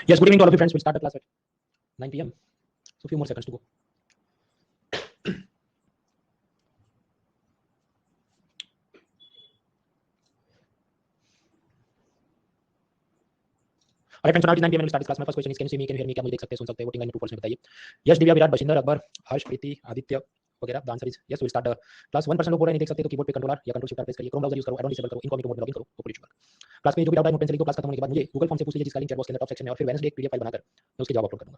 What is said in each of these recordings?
Yes, good evening to all of you friends. We'll start the class at 9 p.m. So few more seconds to go. Alright friends, so now it is 9 p.m. and we'll start this class. My first question is, can you see me? Can you hear me? क्या मुझे देख सकते हैं, सुन सकते हैं? Voting line में true false में बताइए. यस, दिव्या, विराट, बशिंदर, अकबर, हर्ष, प्रीति, आदित्य वगैरह. The answer is yes. Will start the class. 1% लोग बोल रहे हैं नहीं देख सकते, तो कीबोर्ड पे कंट्रोल या कंट्रोल शिफ्ट प्रेस करिए. क्रोम ब्राउज़र यूज करो, एडोन डिसेबल करो, इनकॉग्निटो मोड में लॉगिन करो, तो पूरी चीज क्लास में जो भी डाउट है नोट पेन से लिखो. क्लास खत्म होने के बाद मुझे गूगल फॉर्म से पूछ लीजिए जिसका लिंक चैट बॉक्स के अंदर टॉप सेक्शन में, और फिर वेडनेसडे एक पीडीएफ फाइल बनाकर मैं उसके जवाब अपलोड करूंगा.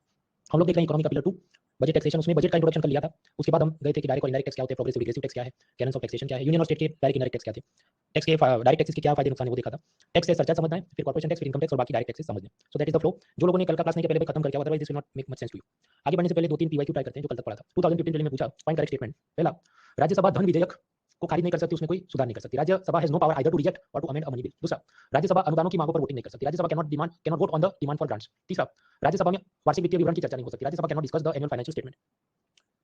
हम लोग देख रहे हैं इकोनॉमी का पिलर 2 बजट टैक्सेशन. उसमें बजट का इंट्रोडक्शन कर लिया था. उसके बाद हम गए थे कि डायरेक्ट और इनडायरेक्ट टैक्स क्या होते हैं, प्रोग्रेसिव डिग्रेसिव टैक्स क्या है, कैनन्स ऑफ टैक्सेशन क्या है, यूनियन और स्टेट के डायरेक्ट इनडायरेक्ट टैक्स क्या थे, टैक्स के डायरेक्ट टैक्सेस के क्या फायदे नुकसान है वो देखा था. टैक्स से सरचार्ज समझना है, फिर कॉर्पोरेशन टैक्स, फिर इनकम टैक्स और बाकी डायरेक्ट टैक्सेस समझना है. So that is the flow. जो लोगों ने कल का क्लास नहीं किया पहले खत्म करके, otherwise this will not make much sense to you. आगे बढ़ने से पहले 2-3 पीवाईक्यू ट्राई करते हैं जो कल तक पढ़ा था. 2015 में पूछा, फाइंड करेक्ट स्टेटमेंट. पहला, राज्यसभा धन विधेयक को खारिज नहीं कर सकती, उसमें कोई सुधार नहीं कर सकती. Rajya Sabha has no power either to reject और to amend a money bill. दूसरा, राज्यसभा अनुदानों की मांगों पर वोटिंग नहीं कर सकती. Rajya Sabha cannot vote on the demand for grants. तीसरा, राज्यसभा में वार्षिक वित्तीय विवरण की चर्चा नहीं हो सकती. Rajya Sabha cannot discuss the annual financial statement.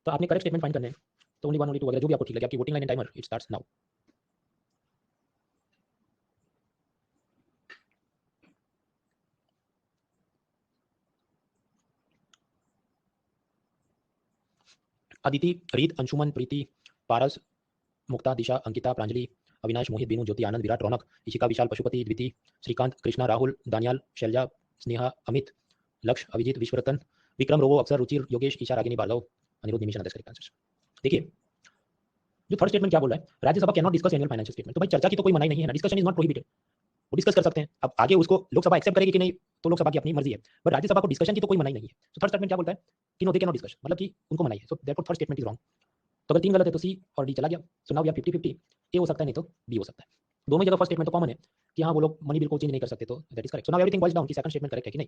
तो आपने करेक्ट स्टेटमेंट फाइंड करने हैं, तो ओनली 1 ओनली 2 वगैरह जो भी आपको ठीक लगे. आपकी voting line and timer it starts now. Aditi, रीत, अंशुमन, प्रीति, पारस, मुक्ता, दिशा, अंकिता, प्रांजलि, अविनाश, मोहित, बीनू, ज्योति, आनंद, विराट, रौनक, इशिका, विशाल, पशुपति, द्विति, श्रीकांत, कृष्णा, राहुल, दानियाल, शैलजा, स्नेहा, अमित, लक्ष्य, Abhijit, Vishwaratan, Vikram, Rovo, Akshar, Ruchir, Yogesh, Isha, Ragini, Bhargav, Aniruddh, Nimish, others correct answers. देखिए जो थर्ड स्टेटमेंट क्या बोल रहा है, Rajya Sabha can not discuss annual financial statement. तो भाई चर्चा की तो कोई मनाही नहीं है ना, डिस्कशन इज नॉट प्रोहिबिटेड. वो डिस्कस कर सकते हैं. अब आगे उसको लोकसभा एक्सेप्ट करेगी कि नहीं तो लोकसभा की अपनी मर्जी है, बट राज्यसभा को डिस्कशन की तो कोई मनाही नहीं है. तो थर्ड स्टेटमेंट क्या बोलता है कि no they can not discuss, मतलब कि उनको मनाही है. So therefore third statement is wrong. तो अगर 3 गलत है तो सी और डी चला गया. So now we are 50-50. A हो सकता है नहीं तो बी हो सकता है. दोनों जगह फर्स्ट स्टेटमेंट तो कॉमन है कि हाँ वो लोग मनी बिल को चेंज नहीं कर सकते, तो that is correct. So now everything boils down कि सेकंड स्टेटमेंट करेक्ट है कि नहीं.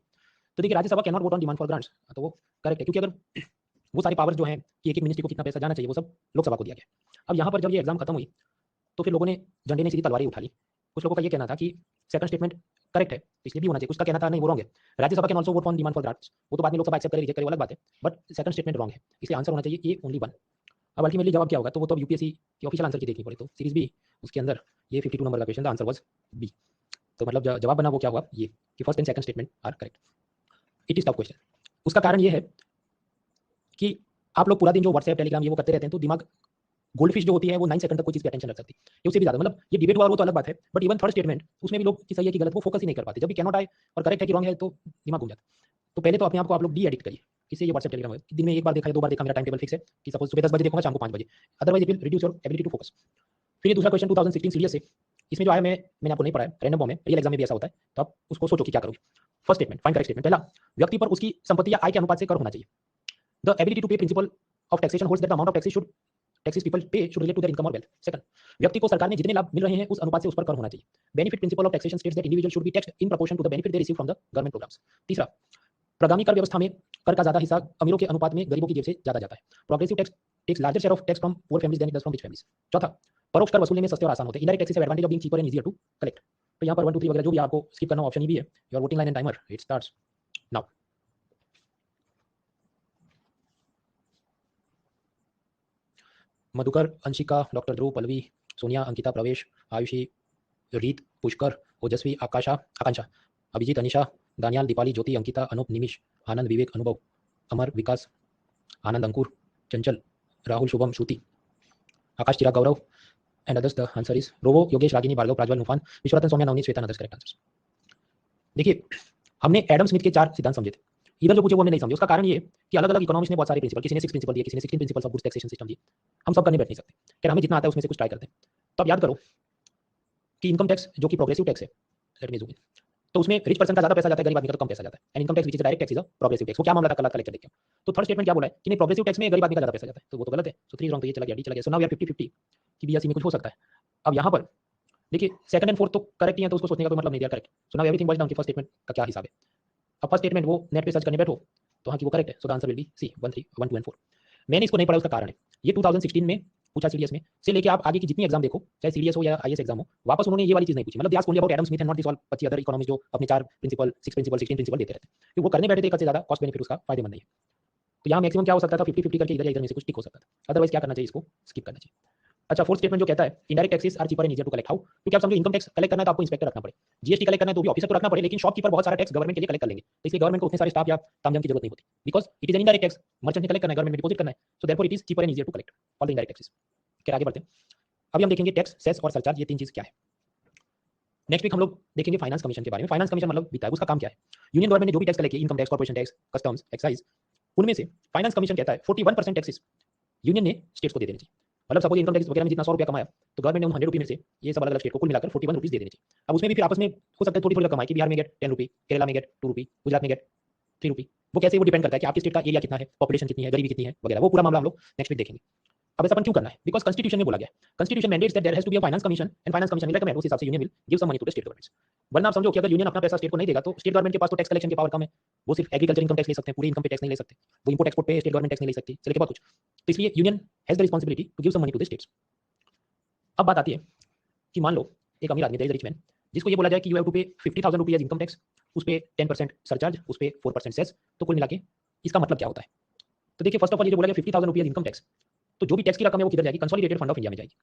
तो देखिए Rajya Sabha can not vote on demand for grants, तो वो करेक्ट है, क्योंकि अगर वो सारी पावर्स जो हैं कि एक मिनिस्ट्री को कितना पैसा जाना चाहिए वो सब लोकसभा को दिया गया. अब यहाँ पर जब ये एग्जाम खत्म हुई तो फिर लोगों ने झंडे ने सीधी तलवारी उठा ली. कुछ लोगों का ये कहना था कि सेकंड स्टेटमेंट करेक्ट है इसलिए भी होना चाहिए. कुछ का कहना था नहीं वो रॉन्ग है. Rajya Sabha can also vote on demand for grants, वो तो बाद में लोकसभा एक्सेप्ट करे रिजेक्ट करे वो अलग बात है, बट सेकंड स्टेटमेंट रॉन्ग है, इसलिए आंसर होना चाहिए ए ओनली 1. अब अल्टीमेटली जवाब क्या होगा तो वो तो यूपीएससी की ऑफिशियल आंसर की देखनी पड़े. तो सीरीज बी उसके अंदर ये 52 नंबर का क्वेश्चन था, आंसर वाज बी. तो मतलब जवाब बना वो क्या हुआ ये कि first and second statement are correct. It is tough question. उसका कारण ये है कि आप लोग पूरा दिन जो व्हाट्सएप टेलीग्राम ये वो करते रहते हैं, तो दिमाग गोल्डफिश जो होती है वो 9 सेकंड तक कोई चीज पे अटेंशन रख सकती है, ये उससे भी ज्यादा. मतलब ये डिबेट हुआ वो तो अलग बात है, बट इवन थर्ड स्टेटमेंट उसमें भी लोग कि सही है कि गलत वो फोकस ही नहीं कर पाते. जब भी कैन नॉट आए और करेक्ट है कि रॉन्ग है तो दिमाग घूम जाता है. तो पहले तो अपने आप को आप लोग डी एडिक्ट करिए. इससे ये व्हाट्सएप टेलीग्राम दिन में एक बार देखा है 2 बार देखा, मेरा टाइम टेबल फिक्स है कि सपोज सुबह 10 बजे देखूंगा शाम को 5 बजे, otherwise it will reduce your ability to focus. फिर ये दूसरा क्वेश्चन 2016 सीरियस से, इसमें जो आया मैंने आपको नहीं पढ़ा है, रैंडम फॉर्म में रियल एग्जाम में भी ऐसा होता है, तो आप उसको सोचो कि क्या करोगे. First statement find correct statement. पहला, व्यक्ति पर उसकी संपत्ति या आय के अनुपात से कर होना चाहिए. The ability to pay principle of taxation holds that the amount of taxes people pay should relate to their income और वेल्थ. सेकंड, व्यक्ति को सरकार में जितने लाभ मिल रहे हैं उस अनुपात से उस पर कर होना चाहिए. Benefit principle of taxation states that individual should be taxed in proportion to the benefit they receive from the government programs. तीसरा, प्रगामी कर व्यवस्था में कर का ज्यादा हिस्सा अमीरों के अनुपात में गरीबों की जेब से ज्यादा जाता है. Progressive tax takes larger share of tax from poor families than it does from rich families. चौथा, परोक्ष कर वसूलने में सस्ते और आसान होते हैं. Indirect taxes have advantage of being cheaper and easier to collect. तो यहाँ पर 1 2 3 वगैरह जो भी आपको स्किप करना ऑप्शन ही भी है. Your voting line and timer it starts now. Madhukar, Anshika, doctor Dhruv, Pallavi, Sonia, Ankita, Pravesh, Ayushi, रीत, पुष्कर, ओजस्वी, आकांक्षा, अभिजीत, अनिशा, दानियाल, दीपाली, ज्योति, अंकिता, अनूप, निमिष, आनंद, विवेक, अनुभव, अमर, विकास, Anand, Ankur, Chanchal, Rahul, Shubham, Shruti, Akash, Chirag, Gaurav and others. The answer is Rovo, Yogesh, Ragini, Bhargav, Prajwal, Nufan, Vishwaratan, Saumya, Navneet, Shweta, others correct answers. देखिए हमने एडम स्मिथ के 4 सिद्धांत समझे थे. इधर जो पूछे वो हमने नहीं समझे. उसका कारण ये है कि अलग अलग इकोनॉमिक्स ने बहुत सारे प्रिंसिपल, किसी ने 6 प्रिंसिपल दिए, किसी ने 16 principles of goods taxation system दिए. हम सब करने बैठ नहीं सकते. क्या हमें जितना आता है उसमें से कुछ ट्राई करते हैं. तो अब याद करो कि इनकम टैक्स जो कि प्रोग्रेसिव टैक्स है, लेट मी जूम इन, तो उसमें रिच पर्सन का ज्यादा पैसा जाता है, गरीब आदमी का तो कम पैसा जाता है. And income tax which is direct tax is a progressive tax. वो क्या मामला था कल का लेक्चर देखिए. तो थर्ड स्टेटमेंट क्या बोला है कि नहीं प्रोग्रेसिव टैक्स में गरीब आदमी का ज्यादा पैसा जाता है, तो वो तो गलत है. सो 3 रॉन्ग, तो ये चला गया, डी चला गया. सो नाउ वी आर 50-50 कि बी या सी में कुछ हो सकता है. अब यहाँ पर देखिए सेकंड एंड फोर्थ तो करेक्ट ही है, तो उसको सोचने का कोई मतलब नहीं दिया. Correct. So now everything boils down कि फर्स्ट स्टेटमेंट का क्या हिसाब है. अब फर्स्ट स्टेटमेंट वो नेट पे सर्च करने बैठो तो हाँ कि वो करेक्ट है. So the answer will be C 1 3 1 2 and 4. मैंने इसको नहीं पढ़ा, उसका कारण है ये 2016 में पूछा सीडीएस में से लेके आप आगे की जितनी एग्जाम देखो, चाहे सीडीएस हो या आईएएस एग्जाम हो, वापस उन्होंने ये वाली चीज नहीं पूछी. मतलब they asked only about Adam Smith and not this all 25 other economics जो अपने 4 प्रिंसिपल 6 प्रिंसिपल 16 प्रिंसिपल देते रहते हैं. तो वो करने बैठे थे, एक से ज्यादा कॉस्ट बेनिफिट उसका फायदेमंद नहीं है. तो यहाँ मैक्सिमम क्या हो सकता था 50-50 करके इधर या इधर में से कुछ टिक हो सकता था. अदरवाइज क्या करना चाहिए, इसको स्किप करना चाहिए. अच्छा, फोर्थ स्टेटमेंट जो कहता है indirect taxes are cheaper and easier to collect. How? क्योंकि आप समझो इनकम टैक्स कलेक्ट करना है तो आपको इंस्पेक्टर रखना पड़े, जीएसटी कलेक्ट करना है तो भी ऑफिसर तो रखना पड़े, लेकिन शॉपकीपर बहुत सारा टैक्स गवर्नमेंट के लिए कलेक्ट कर लेंगे, तो इसलिए गवर्नमेंट को उतने सारे स्टाफ या तामझाम की जरूरत नहीं होती, because it is an indirect tax, merchant ने कलेक्ट करना है, गवर्नमेंट में डिपॉजिट करना है, so therefore it is cheaper and easier to collect all the indirect taxes. फिर आगे बढ़ते हैं, अभी हम देखेंगे टैक्स, सेस और सरचार्ज, ये तीन चीज क्या है। नेक्स्ट वीक हम लोग देखेंगे फाइनेंस कमीशन के बारे में। फाइनेंस कमीशन मतलब वित्त आयोग, उसका काम क्या है? यूनियन गवर्नमेंट ने जो भी टैक्स कलेक्ट किया, income tax, corporation tax, customs, excise, उनमें से फाइनेंस कमीशन कहता है 41% टैक्सेस यूनियन ने स्टेट्स को दे देने चाहिए। मतलब सपोज इनकम टैक्स वगैरह में जितना 100 रुपया कमाया तो गवर्नमेंट ने उन 100 रुपये में से ये सब अलग अलग स्टेट को कुल मिलाकर 41 रुपीज दे देने चाहिए। अब उसमें भी फिर आपस में हो सकता है थोड़ी थोड़ी कमाई कि बिहार में गेट 10 रुपी, केरला में गेट 2 रुपी, गुजरात में गेट 3 रुपी, वो कैसे, वो डिपेंड करता है कि आपकी स्टेट का एरिया कितना है, पॉपुलेशन कितनी है, गरीबी कितनी है वगैरह, वो पूरा मामला हम लोग नेक्स्ट वीक देखेंगे। अब ऐसा अपन क्यों करना है? बिकॉज कॉन्स्टिट्यूशन में बोला गया, constitution mandates that there has to be a finance commission and finance commission will recommend, उस हिसाब से union will give some money to the state governments. वरना आप समझो कि अगर यूनियन अपना पैसा स्टेट को नहीं देगा तो स्टेट गवर्नमेंट के पास तो टैक्स कलेक्शन की पावर कम है, वो सिर्फ एग्रीकल्चर इनकम टैक्स ले सकते हैं, पूरी इनकम पे टैक्स नहीं ले सकते, वो इंपोर्ट एक्सपोर्ट पे स्टेट गवर्नमेंट टैक्स नहीं ले सकती, चलिए के बाद कुछ, तो इसलिए union has the responsibility to give some money to the states. अब बात आती है कि मान लो एक अमीर आदमी, देयर इज रिच मैन, जिसको ये बोला जाए कि यू हैव टू पे 50,000 रुपीज एज इनकम टैक्स, उस पे 10% सरचार्ज, उस पे 4% सेस, तो कुल मिला के इसका मतलब क्या होता है? तो देखिए, फर्स्ट ऑफ ऑल ये जो बोला गया 50,000 रुपीज इनकम टैक्स, तो जो भी टैक्स की रकम है वो किधर जाएगी? कंसोलिडेटेड फंड ऑफ इंडिया में जाएगी।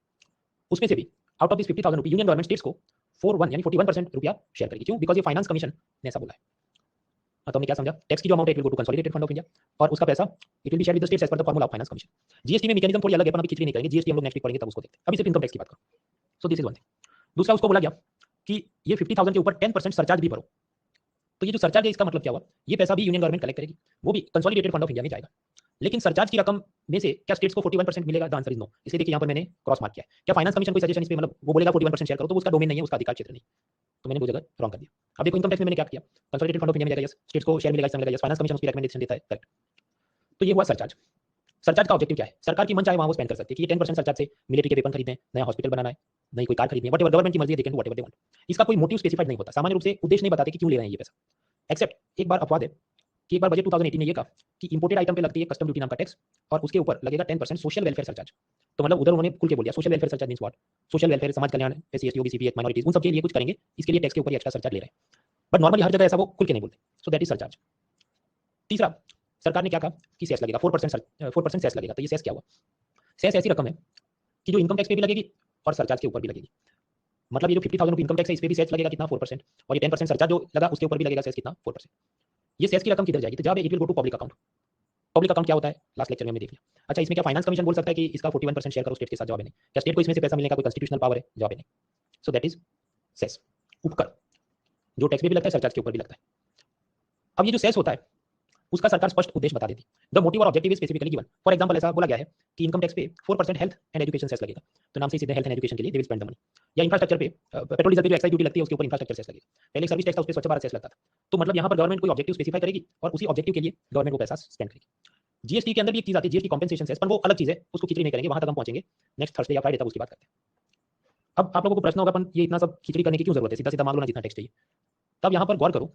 उसमें से भी out of this 50,000 rupees union government states को 41 यानी 41% रुपया शेयर करेगी। क्यों? बिकॉज ये फाइनेंस कमीशन ने ऐसा बोला है। तो हमने क्या समझा? टैक्स की जो अमाउंट है it will go to consolidated fund of India और उसका पैसा it will be share with the states as per the formula of finance commission. GST में मैकेनिज्म थोड़ी अलग है, पर अभी खिचड़ी नहीं करेंगे, जीएसटी हम लोग नेक्स्ट वीक पढ़ेंगे तब उसको देखते हैं, अभी सिर्फ इनकम टैक्स की बात करो। So this is one thing. दूसरा, उसको बोला गया कि ये 50,000 के ऊपर 10% सरचार्ज भी भरो, तो ये जो सरचार्ज है इसका मतलब क्या हुआ? ये पैसा भी यूनियन गवर्नमेंट कलेक्ट करेगी, वो भी कंसोलिडेटेड फंड ऑफ इंडिया में जाएगा। लेकिन सरचार्ज की रकम में से क्या स्टेट्स को 41% मिलेगा? The answer is no. इसलिए देखिए यहाँ पर मैंने क्रॉस मार्क किया है। क्या फाइनेंस कमीशन कोई सजेशन इस पे, मतलब वो बोलेगा 41% शेयर करो, तो उसका डोमेन नहीं है, उसका अधिकार क्षेत्र नहीं, तो मैंने वो जगह रॉन्ग कर दिया। अब देखो इनकम टैक्स में मैंने क्या किया? कंसोलिडेटेड फंड ऑफ इंडिया में जाएगा, यस, स्टेट्स को शेयर मिलेगा, इसमें मिलेगा, यस, फाइनेंस कमीशन उसकी रिकमेंडेशन देता है, करेक्ट। तो ये हुआ सरचार्ज। सरचार्ज का ऑब्जेक्टिव क्या है? सरकार की मन चाहे वहां वो स्पेंड कर सकती है कि ये 10% सरचार्ज से मिलिट्री के वेपन खरीदने, नया हॉस्पिटल बनाना है, नई कोई कार खरीदनी है, व्हाटएवर गवर्नमेंट की मर्जी है, they can do whatever they want. इसका कोई मोटिव स्पेसिफाइड नहीं होता, सामान्य रूप से उद्देश्य नहीं बताते कि क्यों ले रहे हैं ये पैसा। एक्सेप्ट एक बार अपवाद है कि एक बार बजट 2018 ने ये कहा कि इंपोर्टेड आइटम पे लगती है कस्टम ड्यूटी नाम का टैक्स और उसके ऊपर लगेगा 10% सोशल वेलफेयर सरचार्ज। तो मतलब उधर उन्होंने खुल के बोल दिया social welfare surcharge means what? Social welfare, समाज कल्याण, SC ST OBC PH minorities, उन सब के लिए कुछ करेंगे, इसके लिए टैक्स के ऊपर एक्स्ट्रा सरचार्ज ले रहे हैं। बट नॉर्मली हर जगह ऐसा वो खुल के नहीं बोलते, सो दैट इज सरचार्ज। तीसरा, सरकार ने क्या कहा कि सेस लगेगा 4% सेस लगेगा। तो ये सेस क्या हुआ? सेस ऐसी रकम है कि जो इनकम टैक्स पे भी लगेगी और सरचार्ज के ऊपर भी लगेगी। मतलब ये जो 50,000 रुपये इनकम टैक्स है इस पे भी सेस लगेगा कितना? 4%, और ये 10% सरचार्ज जो लगा उसके ऊपर भी लगेगा सेस कितना? 4%। ये सेस की रकम किधर जाएगी? तो जब it will go to public account. Public account क्या होता है? लास्ट लेक्चर में हमने देख लिया। अच्छा, इसमें क्या फाइनेंस कमीशन बोल सकता है कि इसका 41% शेयर करो स्टेट के साथ? जवाब है नहीं। क्या स्टेट को इसमें से पैसा मिलने का कोई कॉन्स्टिट्यूशनल पावर है? जवाब है नहीं। सो दैट इज सेस, उपकर, जो टैक्स में भी लगता है, सरचार्ज के ऊपर भी लगता है। अब ये जो सेस होता है उसका सरकार स्पष्ट उद्देश्य बता देती। द मोटिव और objective is specifically given. For example ऐसा बोला गया है कि इनकम टैक्स पे 4% हेल्थ एंड एजुकेशन सेस लगेगा, तो नाम से सीधे हेल्थ एंड एजुकेशन के लिए they will spend the money. या इंफ्रास्ट्रक्चर पे पेट्रोल डीजल पे जो एक्साइज ड्यूटी लगती है उसके ऊपर इंफ्रास्ट्रक्चर सेस लगेगा। पहले एक सर्विस टैक्स था उस पे स्वच्छ भारत सेस लगता था। तो मतलब यहाँ पर गवर्नमेंट कोई ऑब्जेक्टिव स्पेसिफाई करेगी और उसी ऑब्जेक्टिव के लिए गवर्नमेंट को पैसा स्पेंड करेगी। जीएसटी के अंदर भी एक चीज आती है, जीएसटी कॉम्पेंसेशन सेस, पर वो अलग चीज है, उसको खिचड़ी नहीं करेंगे, वहां तक हम पहुंचेंगे नेक्स्ट थर्सडे या फ्राइडे तक उसकी बात करते हैं। अब आप लोगों को प्रश्न होगा अपन ये इतना सब खिचड़ी करने की क्यों जरूरत है, सीधा सीधा मान लो ना जितना टैक्स चाहिए। तब यहाँ पर गौर करो,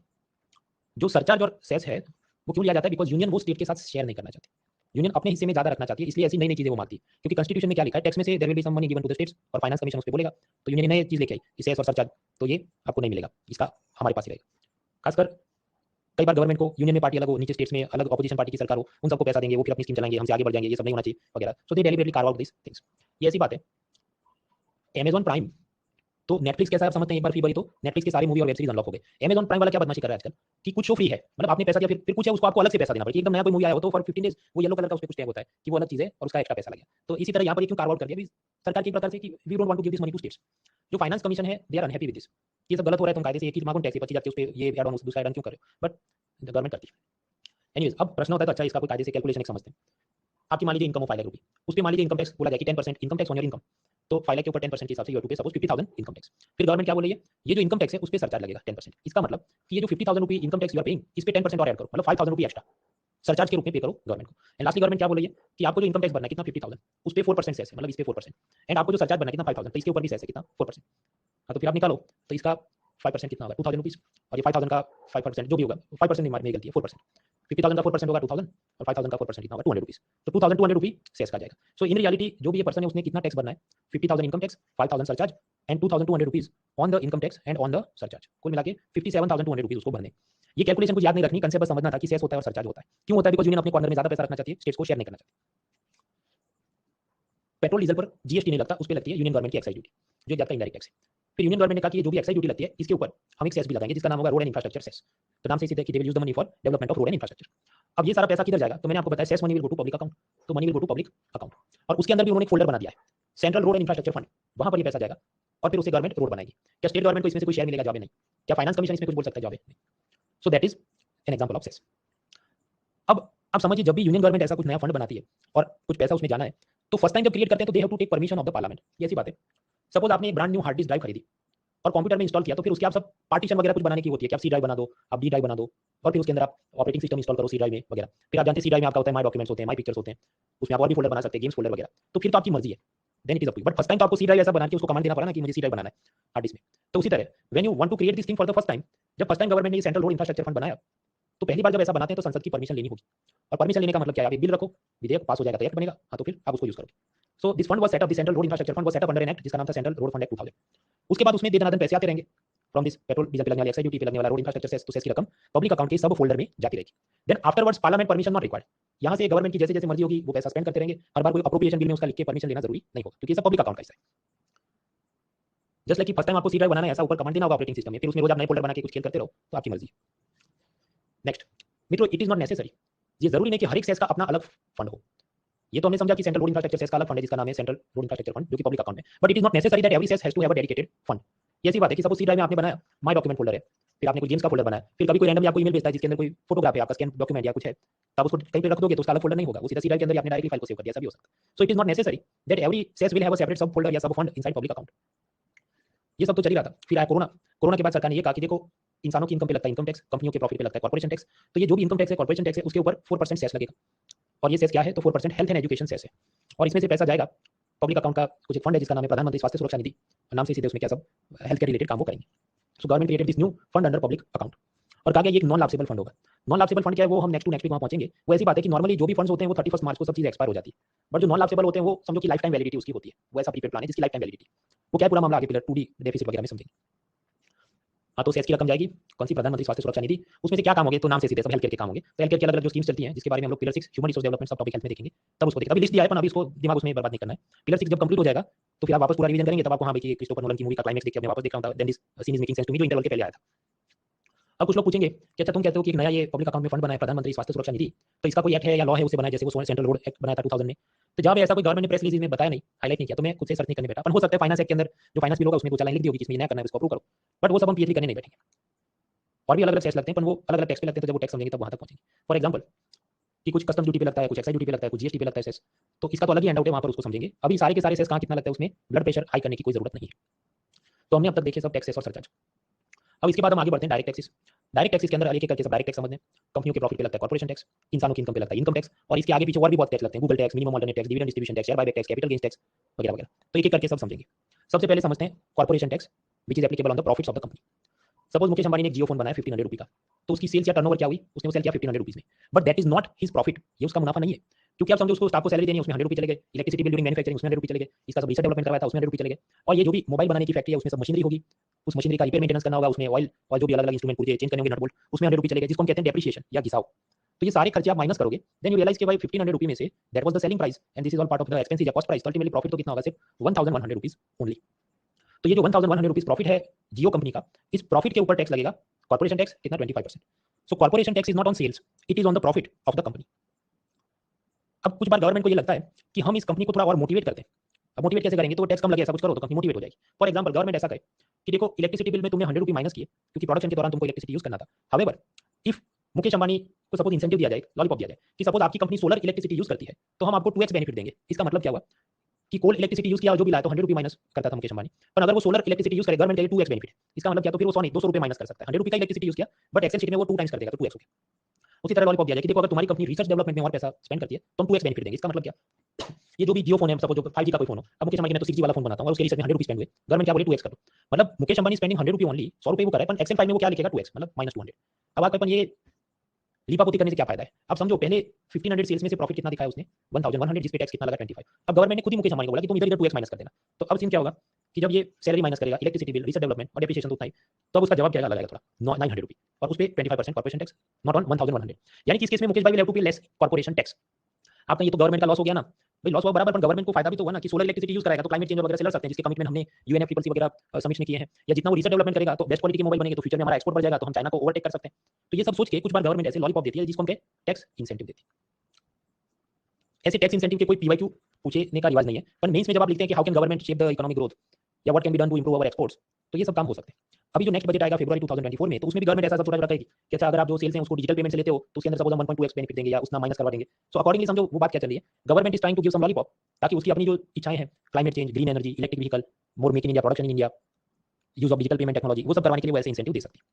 जो सरचार्ज और सेस है वो क्यों लिया जाता है? बिकॉज यूनियन वो स्टेट के साथ शेयर नहीं करना चाहती, यूनियन अपने हिस्से में ज्यादा रखना चाहती है, इसलिए ऐसी नई नई चीजें वो मांगती है। क्योंकि कॉन्स्टिट्यूशन में क्या लिखा है? टैक्स में से there will be some money given to the states, और फाइनेंस कमीशन उस पे बोलेगा। तो यूनियन ने नई चीज लेके आई कि सेस और सरचार्ज, तो ये आपको नहीं मिलेगा, इसका हमारे पास ही रहेगा। खासकर कई बार गवर्नमेंट को यूनियन में पार्टी अलग हो, नीचे स्टेट्स में अलग ऑपोजिशन पार्टी की सरकार हो, उन सबको पैसा देंगे, वो फिर अपनी स्कीम चलाएंगे, हमसे आगे बढ़ जाएंगे, ये सब नहीं होना चाहिए वगैरह। So they deliberately carve out this things. ये ऐसी बात है। अमेजॉन प्राइम तो नेटफ्लिक्स कैसा है आप समझते हैं? एक बार फ्री भरी तो नेटफ्लिक्स के सारे मूवी और वेब सीरीज अनलॉक हो गए। अमेजॉन प्राइम वाला क्या बदमाशी कर रहा है आजकल कि कुछ शो फ्री है, मतलब आपने पैसा दिया फिर कुछ है उसको आपको अलग से पैसा देना पड़ेगा। एकदम नया कोई मूवी आया हो तो फॉर 15 डेज वो येलो कलर का उस पे कुछ टैग होता है कि वो अलग चीज है और उसका एक्स्ट्रा पैसा लगेगा। तो इसी तरह यहाँ पर क्यों कार्व आउट कर दिया सरकार की प्रकार से कि we don't want to give this money to states. जो फाइनेंस कमीशन है they are unhappy with this, ये सब गलत हो रहा है, तुम कायदे से एक ही मांगो टैक्स बची जाती है उस पे, ये ऐड ऑन दूसरा ऐड ऑन क्यों कर रहे हो? बट गवर्नमेंट करती है। एनीवेज, अब प्रश्न होता है तो अच्छा इसका कोई कायदे से कैलकुलेशन समझते हैं। आपकी मान लीजिए इनकम हो 5 लाख रुपये, उस पर मान लीजिए इनकम टैक्स बोला जाए कि 10% income tax on your income, तो 5 लाख के ऊपर 10% के हिसाब से यू हैव टू पे सपोज 50,000 इनकम टैक्स। फिर गवर्नमेंट क्या बोल रही है? ये जो इनकम टैक्स है उस पे सरचार्ज लगेगा 10%। इसका मतलब कि ये जो 50,000 रुपये income tax you are paying इस पे 10% और ऐड करो, मतलब 5,000 रुपये एक्स्ट्रा सरचार्ज के रूप में पे करो गवर्नमेंट को। एंड लास्टली गवर्नमेंट क्या बोल रही है कि आपको जो इनकम टैक्स भरना है कितना? 50,000, उस पे 4% सेस है, मतलब इस पे 4%, एंड आपको जो सरचार्ज भरना है कितना? 5,000, तो इसके ऊपर भी सेस है कितना? 4%। हाँ, तो फिर आप निकालो तो इसका 5% कितना होगा? 2,000 रुपीज, और ये 5,000 का 5% जो भी होगा, 5% नहीं, मेरी गलती है, 4%। 50,000 का 4% होगा 2,000, और 5,000 का 4% कितना होगा? 200 रुपीज। तो 2,200 रुपी सेस का जाएगा। सो इन रियलिटी जो भी ये पर्सन है उसने कितना टैक्स भरना है? 50,000 income tax, 5,000 surcharge and 2,200 rupees on the income tax and on the surcharge, कुल मिला के 57,200 रुपीज उसको भरने। ये कैलकुलेशन कुछ याद नहीं रखनी, कंसेप्ट बस समझना था कि सेस होता है और सरचार्ज होता है। क्यों होता है? बिकॉज यूनियन अपने कॉर्नर में ज्यादा पैसा रखना चाहती है, स्टेट्स को शेयर नहीं करना चाहती। पेट्रोल डीजल पर जीएसटी नहीं लगता, उस पर लगती है यूनियन गवर्नमेंट की एक्साइज ड्यूटी, जो एक जाता है इनडायरेक्ट टैक्स है। फिर यूनियन गवर्नमेंट ने कहा कि ये जो भी एक्साइज ड्यूटी लगती है इसके ऊपर हम एक सेस भी लगाएंगे जिसका नाम होगा रोड एंड इंफ्रास्ट्रक्चर सेस। तो नाम से सीधे कि they will use the money for development of road and infrastructure. अब ये सारा पैसा किधर जाएगा? तो मैंने आपको बताया cess money will go to public account, तो money will go to public account. और उसके अंदर भी उन्होंने एक फोल्डर बना दिया है, central road and infrastructure fund, वहां पर ये पैसा जाएगा और फिर उससे गवर्नमेंट रोड बनाएगी। क्या स्टेट गवर्नमेंट को इसमें से कोई शेयर मिलेगा? जवाब है नहीं। क्या फाइनेंस कमीशन इसमें कुछ बोल सकता है? जवाब है नहीं। So that is an example of cess. अब आप समझिए, जब भी यूनियन गवर्नमेंट ऐसा कुछ नया फंड बनाती है और कुछ पैसा उसमें जाना है, तो फर्स्ट टाइम जब क्रिएट करते हैं तो they have to take permission of the parliament. ये ऐसी बात है, सपोज आपने एक brand new hard disk drive खरीदी और कंप्यूटर में इंस्टॉल किया, तो फिर उसके आप सब पार्टीशन वगैरह कुछ बनाने की होती है कि आप सी ड्राइव बना दो, आप डी ड्राइव बना दो, और फिर उसके अंदर आप ऑपरेटिंग सिस्टम इंस्टॉल करो सी ड्राइव में वगैरह। फिर आप जानते हैं सी ड्राइव में आपका होता है माई डॉक्यूमेंट्स होते हैं, माई पिक्चर्स होते हैं, उसमें आप और भी फोल्डर बना सकते हैं, गेम्स फोल्डर वगैरह। तो फिर तो आपकी मर्जी है, then it is up to. But first time तो आपको सी ड्राइव ऐसा बना के उसको कमांड देना पड़ा ना कि मुझे सी ड्राइव बनाना है हार्ड डिस्क में। तो उसी तरह when you want to create this thing for the first time, जब फर्स्ट टाइम गवर्नमेंट ने ये सेंट्रल रोड इंफ्रास्ट्रक्चर फंड बनाया, तो पहली बार जब ऐसा बनाते हैं तो संसद की परमिशन लेनी होगी। और परमिशन लेने का मतलब क्या है? आप एक बिल रखो, विधेयक पास हो जाएगा, तैयार बनेगा, हाँ तो फिर आप उसको यूज करोगे। So this fund was set up, the central road infrastructure fund was set up under an act जिसका नाम था सेंट्रल रोड फंड एक्ट 2000। उसके बाद उसमें दे पैसे आते रहेंगे फ्रॉम दिस पेट्रोल डीजल पे लगने वाली एक्साइज ड्यूटी पे लगने वाला रोड इंफ्रास्ट्रक्चर सेस, तो सेस की रकम पब्लिक अकाउंट के सब फोल्डर में जाती रहेगी। Then afterwards parliament permission not required. यहाँ से गवर्नमेंट की जैसे जैसे मर्जी होगी वो पैसा स्पेंड करते रहेंगे, हर बार कोई अप्रोप्रिएशन बिल में उसका लिख के परमिशन लेना जरूरी नहीं होगा, क्योंकि ये सब पब्लिक अकाउंट का हिस्सा है। जस्ट लाइक कि फर्स्ट टाइम आपको सी ड्राइव बनाना है, ऐसा ऊपर कमांड देना होगा ऑपरेटिंग सिस्टम में, फिर उसमें रोज आप नए फोल्डर बना के कुछ खेल करते रहो, तो आपकी मर्जी। नेक्स्ट मित्रों, इट इज नॉट नेसेसरी, ये जरूरी नहीं कि हर एक सेस का अपना अलग फंड हो। ये तो हमने समझा कि सेंट्रल रोड इंफ्रास्ट्रक्चर सेस का अलग फंड है जिसका नाम है सेंट्रल रोड इंफ्रास्ट्रक्चर फंड, जो कि पब्लिक अकाउंट है। But it is not necessary that every cess has to have a dedicated fund. ये ऐसी बात है कि सपोज सी ड्राइव में आपने बनाया माय डॉक्यूमेंट फोल्डर है, फिर आपने कोई गेम्स का फोल्डर बनाया, फिर कभी कोई रैंडमली आपको ईमेल भेजता है जिसके अंदर कोई फोटोग्राफ है, आपका स्कैन डॉक्यूमेंट या कुछ है, तो आप उसको कहीं पे रख दोगे तो उसका अलग फोल्डर नहीं होगा, वो सीधा सी ड्राइव के अंदर ही आपने डायरेक्टली फाइल को सेव कर दिया, ऐसा भी हो सकता है। So it is not necessary that every cess will have a separate sub folder या sub fund inside public account. ये सब तो चल ही रहा था। फिर आया कोरोना। कोरोना के बाद सरकार ने ये कहा कि देखो, इंसानों की इनकम पे लगता है इनकम टैक्स, कंपनियों के प्रॉफिट पे लगता है कॉर्पोरेशन टैक्स, तो ये जो भी इनकम टैक्स है, कॉर्पोरेशन टैक्स है, उसके ऊपर 4% सेस लगेगा। और ये सेस क्या है? तो 4% हेल्थ एंड एजुकेशन सेस है, और इसमें से पैसा जाएगा पब्लिक अकाउंट का कुछ एक फंड है जिसका नाम है प्रधानमंत्री स्वास्थ्य सुरक्षा निधि, नाम से सीधे उसमें क्या सब हेल्थ के रिलेटेड काम वो करेंगे। So government created this new fund under public account, और कहा गया ये एक नॉन लाप्सेबल फंड होगा। नॉन लाप्सेबल फंड क्या है वो हम नेक्स्ट टू नेक्स्ट वीक वहां पहुंचेंगे। वो ऐसी बात है कि नॉर्मली जो भी फंड्स होते हैं वो 31 मार्च को सब चीज एक्सपायर हो जाती है, बट जो नॉन लाप्सेबल होते हैं वो समझो कि लाइफ टाइम वैलिडिटी उसकी होती है, वो ऐसा प्रीपेड प्लान है जिसकी लाइफ टाइम वैलिडिटी। वो क्या है पूरा मामला आगे पिलर 2D डेफिसिट वगैरह में समझेंगे। हाँ, तो सेस की रकम जाएगी कौन सी? प्रधानमंत्री स्वास्थ्य सुरक्षा निधि। उसमें से क्या काम होंगे? तो नाम से सीधे सब हेल्थ केयर के काम होंगे। तो हेल्थ केयर की अलग अलग जो स्कीम्स चलती हैं जिसके बारे में हम लोग पिलर 6 ह्यूमन रिसोर्स डेवलपमेंट सब टॉपिक हेल्थ में देखेंगे, तब उसको देखेंगे। अभी लिस्ट दिया है पर अभी इसको दिमाग उसमें बर्बाद नहीं करना है। पिलर 6 जब कंप्लीट हो जाएगा तो फिर आप वापस पूरा रिवीजन करेंगे, तब आपको हाँ भाई कि क्रिस्टोफर नोलन की मूवी का क्लाइमेक्स देख के आपने वापस देखा होता, then this scene is making sense to me, जो इंटरवल के पहले आया था। अब कुछ लोग पूछेंगे कि अच्छा तुम कहते हो कि एक नया ये पब्लिक अकाउंट में फंड बना है प्रधानमंत्री स्वास्थ्य सुरक्षा निधि, तो इसका कोई एक्ट है या लॉ है उससे बना है, जैसे वो सेंट्रल रोड एक्ट बनाया था 2000 में? तो जब ऐसा कोई गवर्नमेंट ने प्रेस रिलीज में बताया नहीं, हाईलाइट नहीं किया, तो मैं खुद से सर्च नहीं करने बैठा। पर हो सकता है फाइनेंस एक्ट के अंदर जो फाइनेंस बिल होगा उसमें कुछ लाइन लिख दी होगी कि इसमें नया करना है, इसको अप्रूव करो। बट वो सब हम पीएचडी करने नहीं बैठेंगे। और भी अलग अलग टैक्स लगते हैं, पर वो अलग अलग टैक्स पे लगते हैं, तो जब वो टैक्स समझेंगे तब वहां तक पहुंचेंगे। फॉर एग्जाम्पल कि कुछ कस्टम ड्यूटी पे लगता है, कुछ एक्साइज ड्यूटी पे लगता है, कुछ जीएसटी पे लगता है सेस, तो इसका तो अलग ही हैंड आउट है, वहां पर उसको समझेंगे। अभी सारे के सारे सेस कहाँ कितना लगता है उसमें ब्लड प्रेशर हाई करने की कोई जरूरत नहीं है। तो हमने अब तक देखे सब टैक्सेस और सरचार्ज। अब इसके बाद हम आगे बढ़ते हैं डायरेक्ट टैक्सेस। डायरेक्ट टैक्सेस के अंदर एक एक करके सब डायरेक्ट टैक्स समझते हैं। कंपनियों के प्रॉफिट पे लगता है कॉर्पोरेशन टैक्स, इंसानों की इनकम पे लगता है इनकम टैक्स, और इसके आगे पीछे और भी बहुत टैक्स लगते हैं, Google tax, minimum alternate tax, dividend distribution tax, share buyback tax, capital gains tax वगैरह वगैरह। तो एक एक करके सब समझेंगे। सबसे पहले समझते हैं corporation tax which is applicable on the profits of the company. Suppose Mukesh Ambani ने एक जियो फोन बनाया 1500 रुपये का, तो उसकी सेल्स या टर्नओवर क्या हुई? उसने वो सेल किया 1500 रुपीज में, but that is not his profit, ये उसका मुनाफा नहीं है। क्योंकि आप समझो उसको स्टाफ को सैलरी देनी है, उसमें 100 रुपये चले गए, इलेक्ट्रिसिटी बिल ड्यूरिंग मैन्युफैक्चरिंग उसमें 100 रुपये चले गए, इसका सब रिसर्च डेवलपमेंट करवाया था उसमें 100 रुपये चले गए, और ये जो भी मोबाइल बनाने की फैक्ट्री है उसमें सब मशीनरी होगी, उस मशीनरी का रिपेयर मेंटेनेंस करना होगा, उसमें ऑयल और जो भी अलग अलग इंस्ट्रूमेंट पूरे चेंज करने होंगे, नट बोल्ट, उसमें 100 रुपये चले गए, जिसको हम कहते हैं डेप्रिसिएशन या घिसाव। तो ये सारे खर्चे आप माइनस करोगे, देन यू रियलाइज कि भाई 1500 रुपये में say that was the selling price and this is all part of the expenses या कॉस्ट प्राइस, तो अल्टीमेटली प्रॉफिट तो कितना होगा? सिर्फ 1100 रुपीज ओनली। तो ये जो 1100 रुपीज प्रॉफिट है जियो कंपनी का, इस प्रॉफिट के ऊपर टैक्स लगेगा कॉर्पोरेशन टैक्स कितना? 25%। So corporation tax is not on sales, it is on the profit of the company. अब कुछ बार गवर्नमेंट को ये लगता है कि हम इस कंपनी को थोड़ा और मोटिवेट करते हैं। अब मोटिवेट कैसे करेंगे? तो टैक्स कम लगे, ऐसा कुछ करो तो कंपनी मोटिवेट हो जाएगी। फॉर एग्जांपल गवर्नमेंट ऐसा कहे कि देखो इलेक्ट्रिसिटी बिल में तुमने 100 रुपये माइनस किए क्योंकि प्रोडक्शन के दौरान तुमको इलेक्ट्रिसिटी यूज करना था। हावेवर इफ मुकेश अंबानी को सपोज इंसेंटिव दिया जाए, लॉलीपॉप दिया जाए कि सपोज आपकी कंपनी सोलर इलेक्ट्रिसिटी यूज करती है तो हम आपको 2x बेनिफिट देंगे। इसका मतलब क्या हुआ कि कोल इलेक्ट्रिसिटी यूज किया जो भी लाया तो 100 रुपये माइनस करता था मुकेश अंबानी, पर अगर वो सोलर इलेक्ट्रिसिटी यूज करे गवर्नमेंट कहेगी 2x बेनिफिट। इसका मतलब क्या? तो फिर वो 200 रुपये माइनस कर सकता है। 100 रुपये का इलेक्ट्रिसिटी यूज किया बट एक्सेल शीट में वो 2 टाइम्स कर देगा, तो 2x हो गया। उसी तरह लॉलीपॉप दिया जाए कि देखो अगर तुम्हारी कंपनी रिसर्च डेवलपमेंट में और पैसा स्पेंड करती है तो हम 2x बेनिफिट देंगे। इसका मतलब क्या? ये जो भी जियो फोन है, सपोज जो 5G का कोई फोन हो, अब मुकेश अंबानी ने तो 6G वाला फोन बनाता हूँ और उसके लिए 100 रुपये स्पेंड हुए, गवर्नमेंट क्या बोले 2x कर दो। मतलब मुकेश अंबानी स्पेंडिंग 100 रुपये ओनली, 100 रुपये वो कर रहा है, पर एक्सेल फाइल में वो क्या लिखेगा? 2x, मतलब -200। अब आप अपन ये लीपापोती करने से क्या फायदा है? अब समझो पहले 1500 सेल्स में से प्रॉफिट कितना दिखाया उसने? 1100, जिस पे टैक्स कितना लगा? 25। अब गवर्नमेंट ने खुद ही मुकेश अंबानी को बोला कि तुम इधर 2x माइनस कर देना। तो अब सीन क्या होगा कि जब ये सैलरी माइनस करेगा, इलेक्ट्रिसिटी बिल, रिसर्च डेवलपमेंट और डेप्रिसिएशन तो उतना ही, तो अब उसका जवाब क्या लगाएगा? थोड़ा 900 रुपये, और उस पे 25% कॉर्पोरेशन टैक्स, नॉट ऑन 1100। यानी कि इस केस में मुकेश भाई विल हैव टू पे लेस कॉर्पोरेशन टैक्स। आपका ये तो गवर्नमेंट का लॉस हो गया ना, भाई लॉस हुआ बराबर, पर गवर्नमेंट को फायदा भी तो हुआ ना कि सोलर इलेक्ट्रिसिटी यूज कराएगा तो क्लाइमेट चेंज वगैरह से लड़ सकते हैं, जिसके कमिटमेंट हमने यूएनएफसीसीसी वगैरह समिट में किए हैं। या जितना वो रिसर्च डेवलपमेंट करेगा तो बेस्ट क्वालिटी के मोबाइल बनेंगे, तो फ्यूचर में हमारा एक्सपोर्ट बढ़ जाएगा, तो हम चाइना को ओवरटेक कर सकते हैं। तो ये सब सोच के कुछ बार गवर्नमेंट ऐसे लॉलीपॉप देती है जिसको हम टैक्स इंसेंटिव देती है। ऐसे टैक्स इंसेंटिव के कोई पीवाईक्यू पूछने का रिवाज नहीं है, पर मेंस में जब आप लिखते हैं कि how can government shape the economic growth या what can be done to improve our exports, तो ये सब काम हो सकते हैं। अभी जो नेक्स्ट बजट आएगा फरवरी 2024 में, तो उसमें भी गवर्नमेंट ऐसा सब छोटा छोटा करेगी कि अच्छा अगर आप जो सेल्स हैं उसको डिजिटल पेमेंट से लेते हो तो उसके अंदर सपोज हम 1.2x बेनिफिट देंगे या उतना माइनस करवा देंगे। सो अकॉर्डिंगली समझो वो बात क्या चल रही है, government is trying to give some lollipop ताकि उसकी अपनी जो इच्छाएं हैं, climate change, green energy, electric vehicle, more make in India production in India, use of digital payment technology, वो सब करवाने के लिए वो ऐसे इंसेंटिव दे सकती है।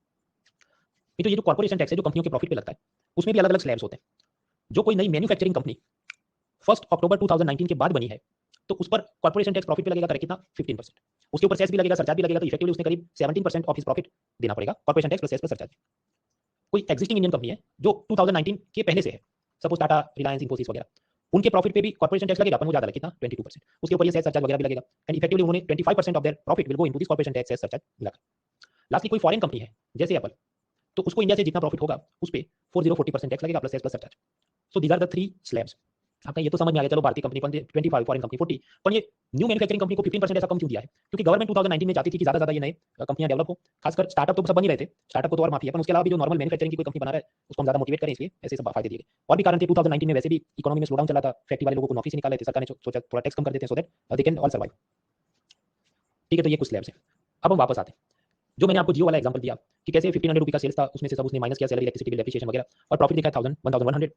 नहीं तो ये जो कॉर्पोरेशन टैक्स है जो कंपनियों के प्रॉफिट पे लगता है, उसमें भी अलग अलग स्लैब्स होते हैं। जो कोई नई मैन्युफैक्चरिंग कंपनी 1 अक्टूबर 2019 के बाद बनी है, तो उस पर कॉर्पोरेशन टैक्स प्रॉफिट पे लगेगा करेक्ट कितना 15%। उसके ऊपर सेस भी लगेगा, सरचार्ज भी लगेगा, तो इफेक्टिवली उसने करीब 17% ऑफ हिज प्रॉफिट देना पड़ेगा corporation tax plus cess plus surcharge. कोई एग्जिस्टिंग इंडियन कंपनी है जो 2019 के पहले से है, सपोज टाटा, रिलायंस, इन्फोसिस वगैरह, उनके प्रॉफिट पे भी कॉर्पोरेशन टैक्स लगेगा, पर वो ज्यादा लगेगा कितना 22%। उसके ऊपर ये सेस सरचार्ज वगैरह भी लगेगा, एंड इफेक्टिवली उन्होंने 25% of their profit will go into this corporation tax cess surcharge मिलाकर। लास्टली कोई फॉरेन कंपनी है जैसे एप्पल, तो उसको इंडिया से जितना प्रॉफिट होगा उस पर 40-40% टैक्स लगेगा plus cess plus surcharge. So these are the three slabs. आपका ये तो समझ में आ गया, चलो भारतीय कंपनी 25, फॉरेन कंपनी 40, पर ये न्यू मैन्युफैक्चरिंग कंपनी को 15% ऐसा कम क्यों दिया है? क्योंकि गवर्नमेंट 2019 में चाहती थी कि ज्यादा ज्यादा ये नए कंपनियां डेवलप हो, खासकर स्टार्टअप तो सब बन ही रहे थे, स्टार्टअप को तो और माफी है, पर उसके अलावा भी जो नॉर्मल मैन्युफैक्चरिंग की कोई कंपनी बना रहा है उसको हम ज्यादा मोटिवेट करें, इसलिए ऐसे सब फायदे दिए गए। और भी कारण थे, 2019 में वैसे भी इकोनॉमी में स्लो डाउन चला था, फैक्ट्री वाले लोगों को नौकरी से निकाले थे, सरकार ने सोचा थोड़ा टैक्स कम कर देते हैं so that they can all survive. ठीक है, तो ये कुछ स्लैब्स हैं। अब हम वापस आते हैं, जो मैंने आपको जियो वाला एग्जांपल दिया कि कैसे 1500 रुपये का सेल्स था, उसमें से सब उसने माइनस किया, सैलरी, इलेक्ट्रिसिटी बिल, डेप्रिसिएशन वगैरह, और प्रॉफिट दिखा 1100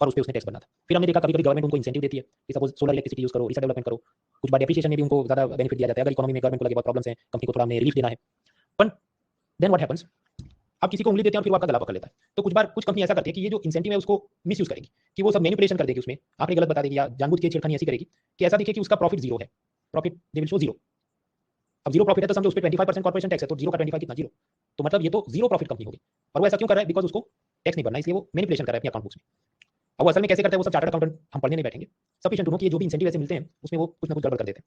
और उस पे उसने टैक्स भरना था। फिर हमने देखा कभी कभी गवर्नमेंट उनको इंसेंटिव देती है कि सपोज सोलर इलेक्ट्रिसिटी यूज करो, रिसर्च डेवलपमेंट करो, कुछ बार डेप्रिसिएशन में भी उनको ज्यादा बेनिफिट दिया जाता है अगर इकोनॉमी में गवर्नमेंट को लगे बहुत प्रॉब्लम्स हैं, कंपनी को थोड़ा हमने रिलीफ देना है। पर देन व्हाट हैपेंस, आप किसी को उंगली देते हैं और फिर वो आपका गला पकड़ लेता है। तो कुछ बार कुछ कंपनी ऐसा करती है कि ये जो इंसेंटिव है उसको मिसयूज करेगी, कि वो सब मैनिपुलेशन कर देगी, उसमें आपने गलत बता देगी या जानबूझ के छेड़खानी ऐसी करेगी कि ऐसा दिखे कि उसका प्रॉफिट जीरो है, profit they will show zero. अब जीरो प्रॉफिट है तो समझो उस पर 25% कॉर्पोरेशन टैक्स है, तो जीरो का 25 कितना, जीरो। तो मतलब ये तो जीरो प्रॉफिट कंपनी होगी। और वो ऐसा क्यों कर रहा है? बिकॉज उसको टैक्स नहीं भरना, इसलिए वो मैनिपुलेशन कर रहा है अपने अकाउंट बुक्स में। अब वो असल में कैसे करते हैं वो सब चार्टर्ड अकाउंटेंट हम पढ़ने नहीं बैठेंगे, सफिशिएंट टू नो कि जो भी इंसेंटिव ऐसे मिलते हैं उसमें वो कुछ ना कुछ गड़बड़ कर देते हैं।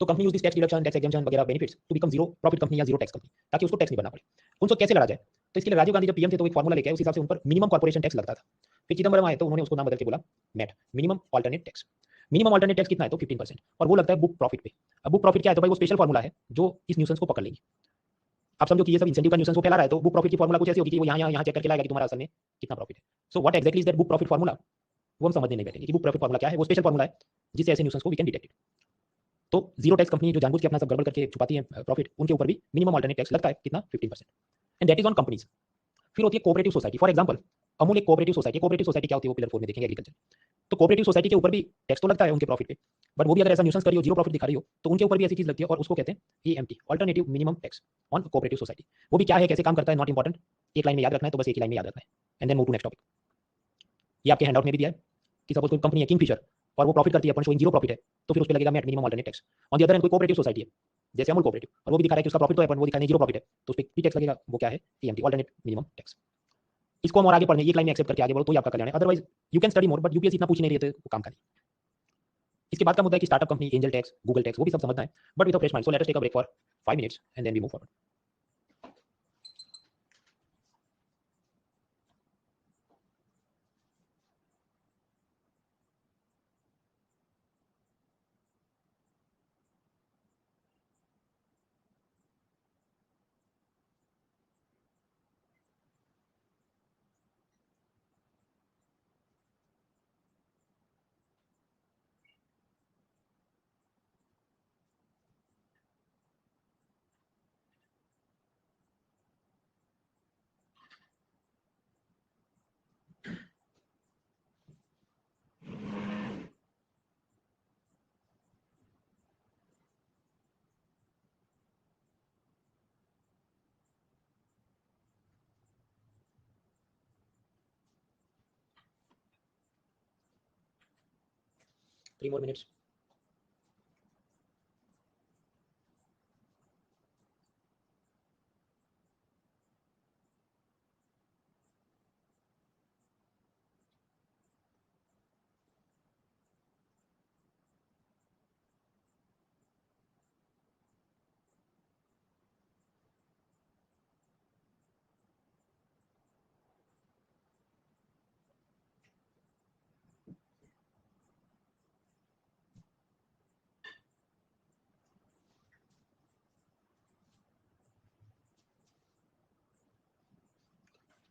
तो company use this tax deduction, tax exemption वगैरह benefits to become zero profit company या जीरो टैक्स कंपनी, ताकि उसको टैक्स नहीं भरना पड़े। उनको कैसे लड़ा जाए? तो इसके लिए राजीव गांधी जब पीएम थे तो एक फॉर्मूला लेके आए, उस हिसाब से उन पर मिनिमम कॉर्पोरेशन टैक्स लगता था। फिर चिदम्बरम आए तो उन्होंने उसको नाम बदल के बोला MAT, minimum alternate tax. Minimum alternate tax कितना है? तो 15%, और वो लगता है बुक प्रॉफिट पे। अब बुक प्रॉफिट क्या है? तो भाई वो स्पेशल फॉर्मूला है जो इस न्यूसेंस को पकड़ लेगी। आप समझो कि ये सब इंसेंटिव का न्यूसेंस को फैला रहा है, तो बुक प्रॉफिट की फॉर्मूला कुछ ऐसी होगी कि वो यहाँ चेक करके लाएगा कि तुम्हारा असल में कितना प्रॉफिट है। So what exactly is that book profit formula, वो हम समझने नहीं बैठेंगे कि बुक प्रॉफिट फॉर्मूला क्या है। वो स्पेशल फॉर्मूला है जिससे ऐसे न्यूसेंस को वी कैन डिटेक्ट। तो जीरो टैक्स कंपनी जो जानबूझ के अपना सब गड़बड़ करके छुपाती है प्रॉफिट, उनके ऊपर भी मिनिमम ऑल्टरनेट टैक्स लगता है कितना 15%, and that is on companies. फिर होती है cooperative society. For example Amul एक कोऑपरेटिव सोसाइटी। कोऑपरेटिव सोसाइटी क्या होती है वो पिलर 4 में देखेंगे, एग्रीकल्चर। तो कोऑपरेटिव सोसाइटी के ऊपर भी टैक्स तो लगता है उनके प्रॉफिट पे, बट वो भी अगर ऐसा न्यूसेंस करी हो, जीरो प्रॉफिट दिखा रही हो, तो उनके ऊपर भी ऐसी चीज लगती है और उसको कहते हैं AMT, alternative minimum tax on cooperative society. वो भी क्या है, कैसे काम करता है, नॉट इंपॉर्टेंट, एक लाइन में याद रखना है, तो बस एक ही लाइन में याद रखना है, and then move to next topic. ये आपके हैंडआउट में भी दिया है कि सपोज कोई कंपनी है किंगफिशर और वो प्रॉफिट करती है अपन शोइंग जीरो प्रॉफिट है, तो फिर उस पर लगेगा MAT, minimum alternate tax. On the other hand कोई कोऑपरेटिव सोसाइटी है जैसे अमूल कोऑपरेटिव, और वो भी दिखा रहा है कि उसका प्रॉफिट तो है पर वो दिखा नहीं जीरो प्रॉफिट है, तो उस पर भी टैक्स लगेगा। वो क्या है? AMT, alternate minimum tax. इसको हम और आगे पढ़ने, एक लाइन में एक्सेप्ट करके आगे बढ़ो तो ही आपका कल्याण है, otherwise you can study more but UPSC इतना पूछ नहीं रही है तो वो काम का नहीं। इसके बाद का मुद्दा है कि startup company, angel tax, Google tax, वो भी सब समझना है but with a fresh mind. So let us take a break for 5 minutes and then we move forward. 3 more minutes.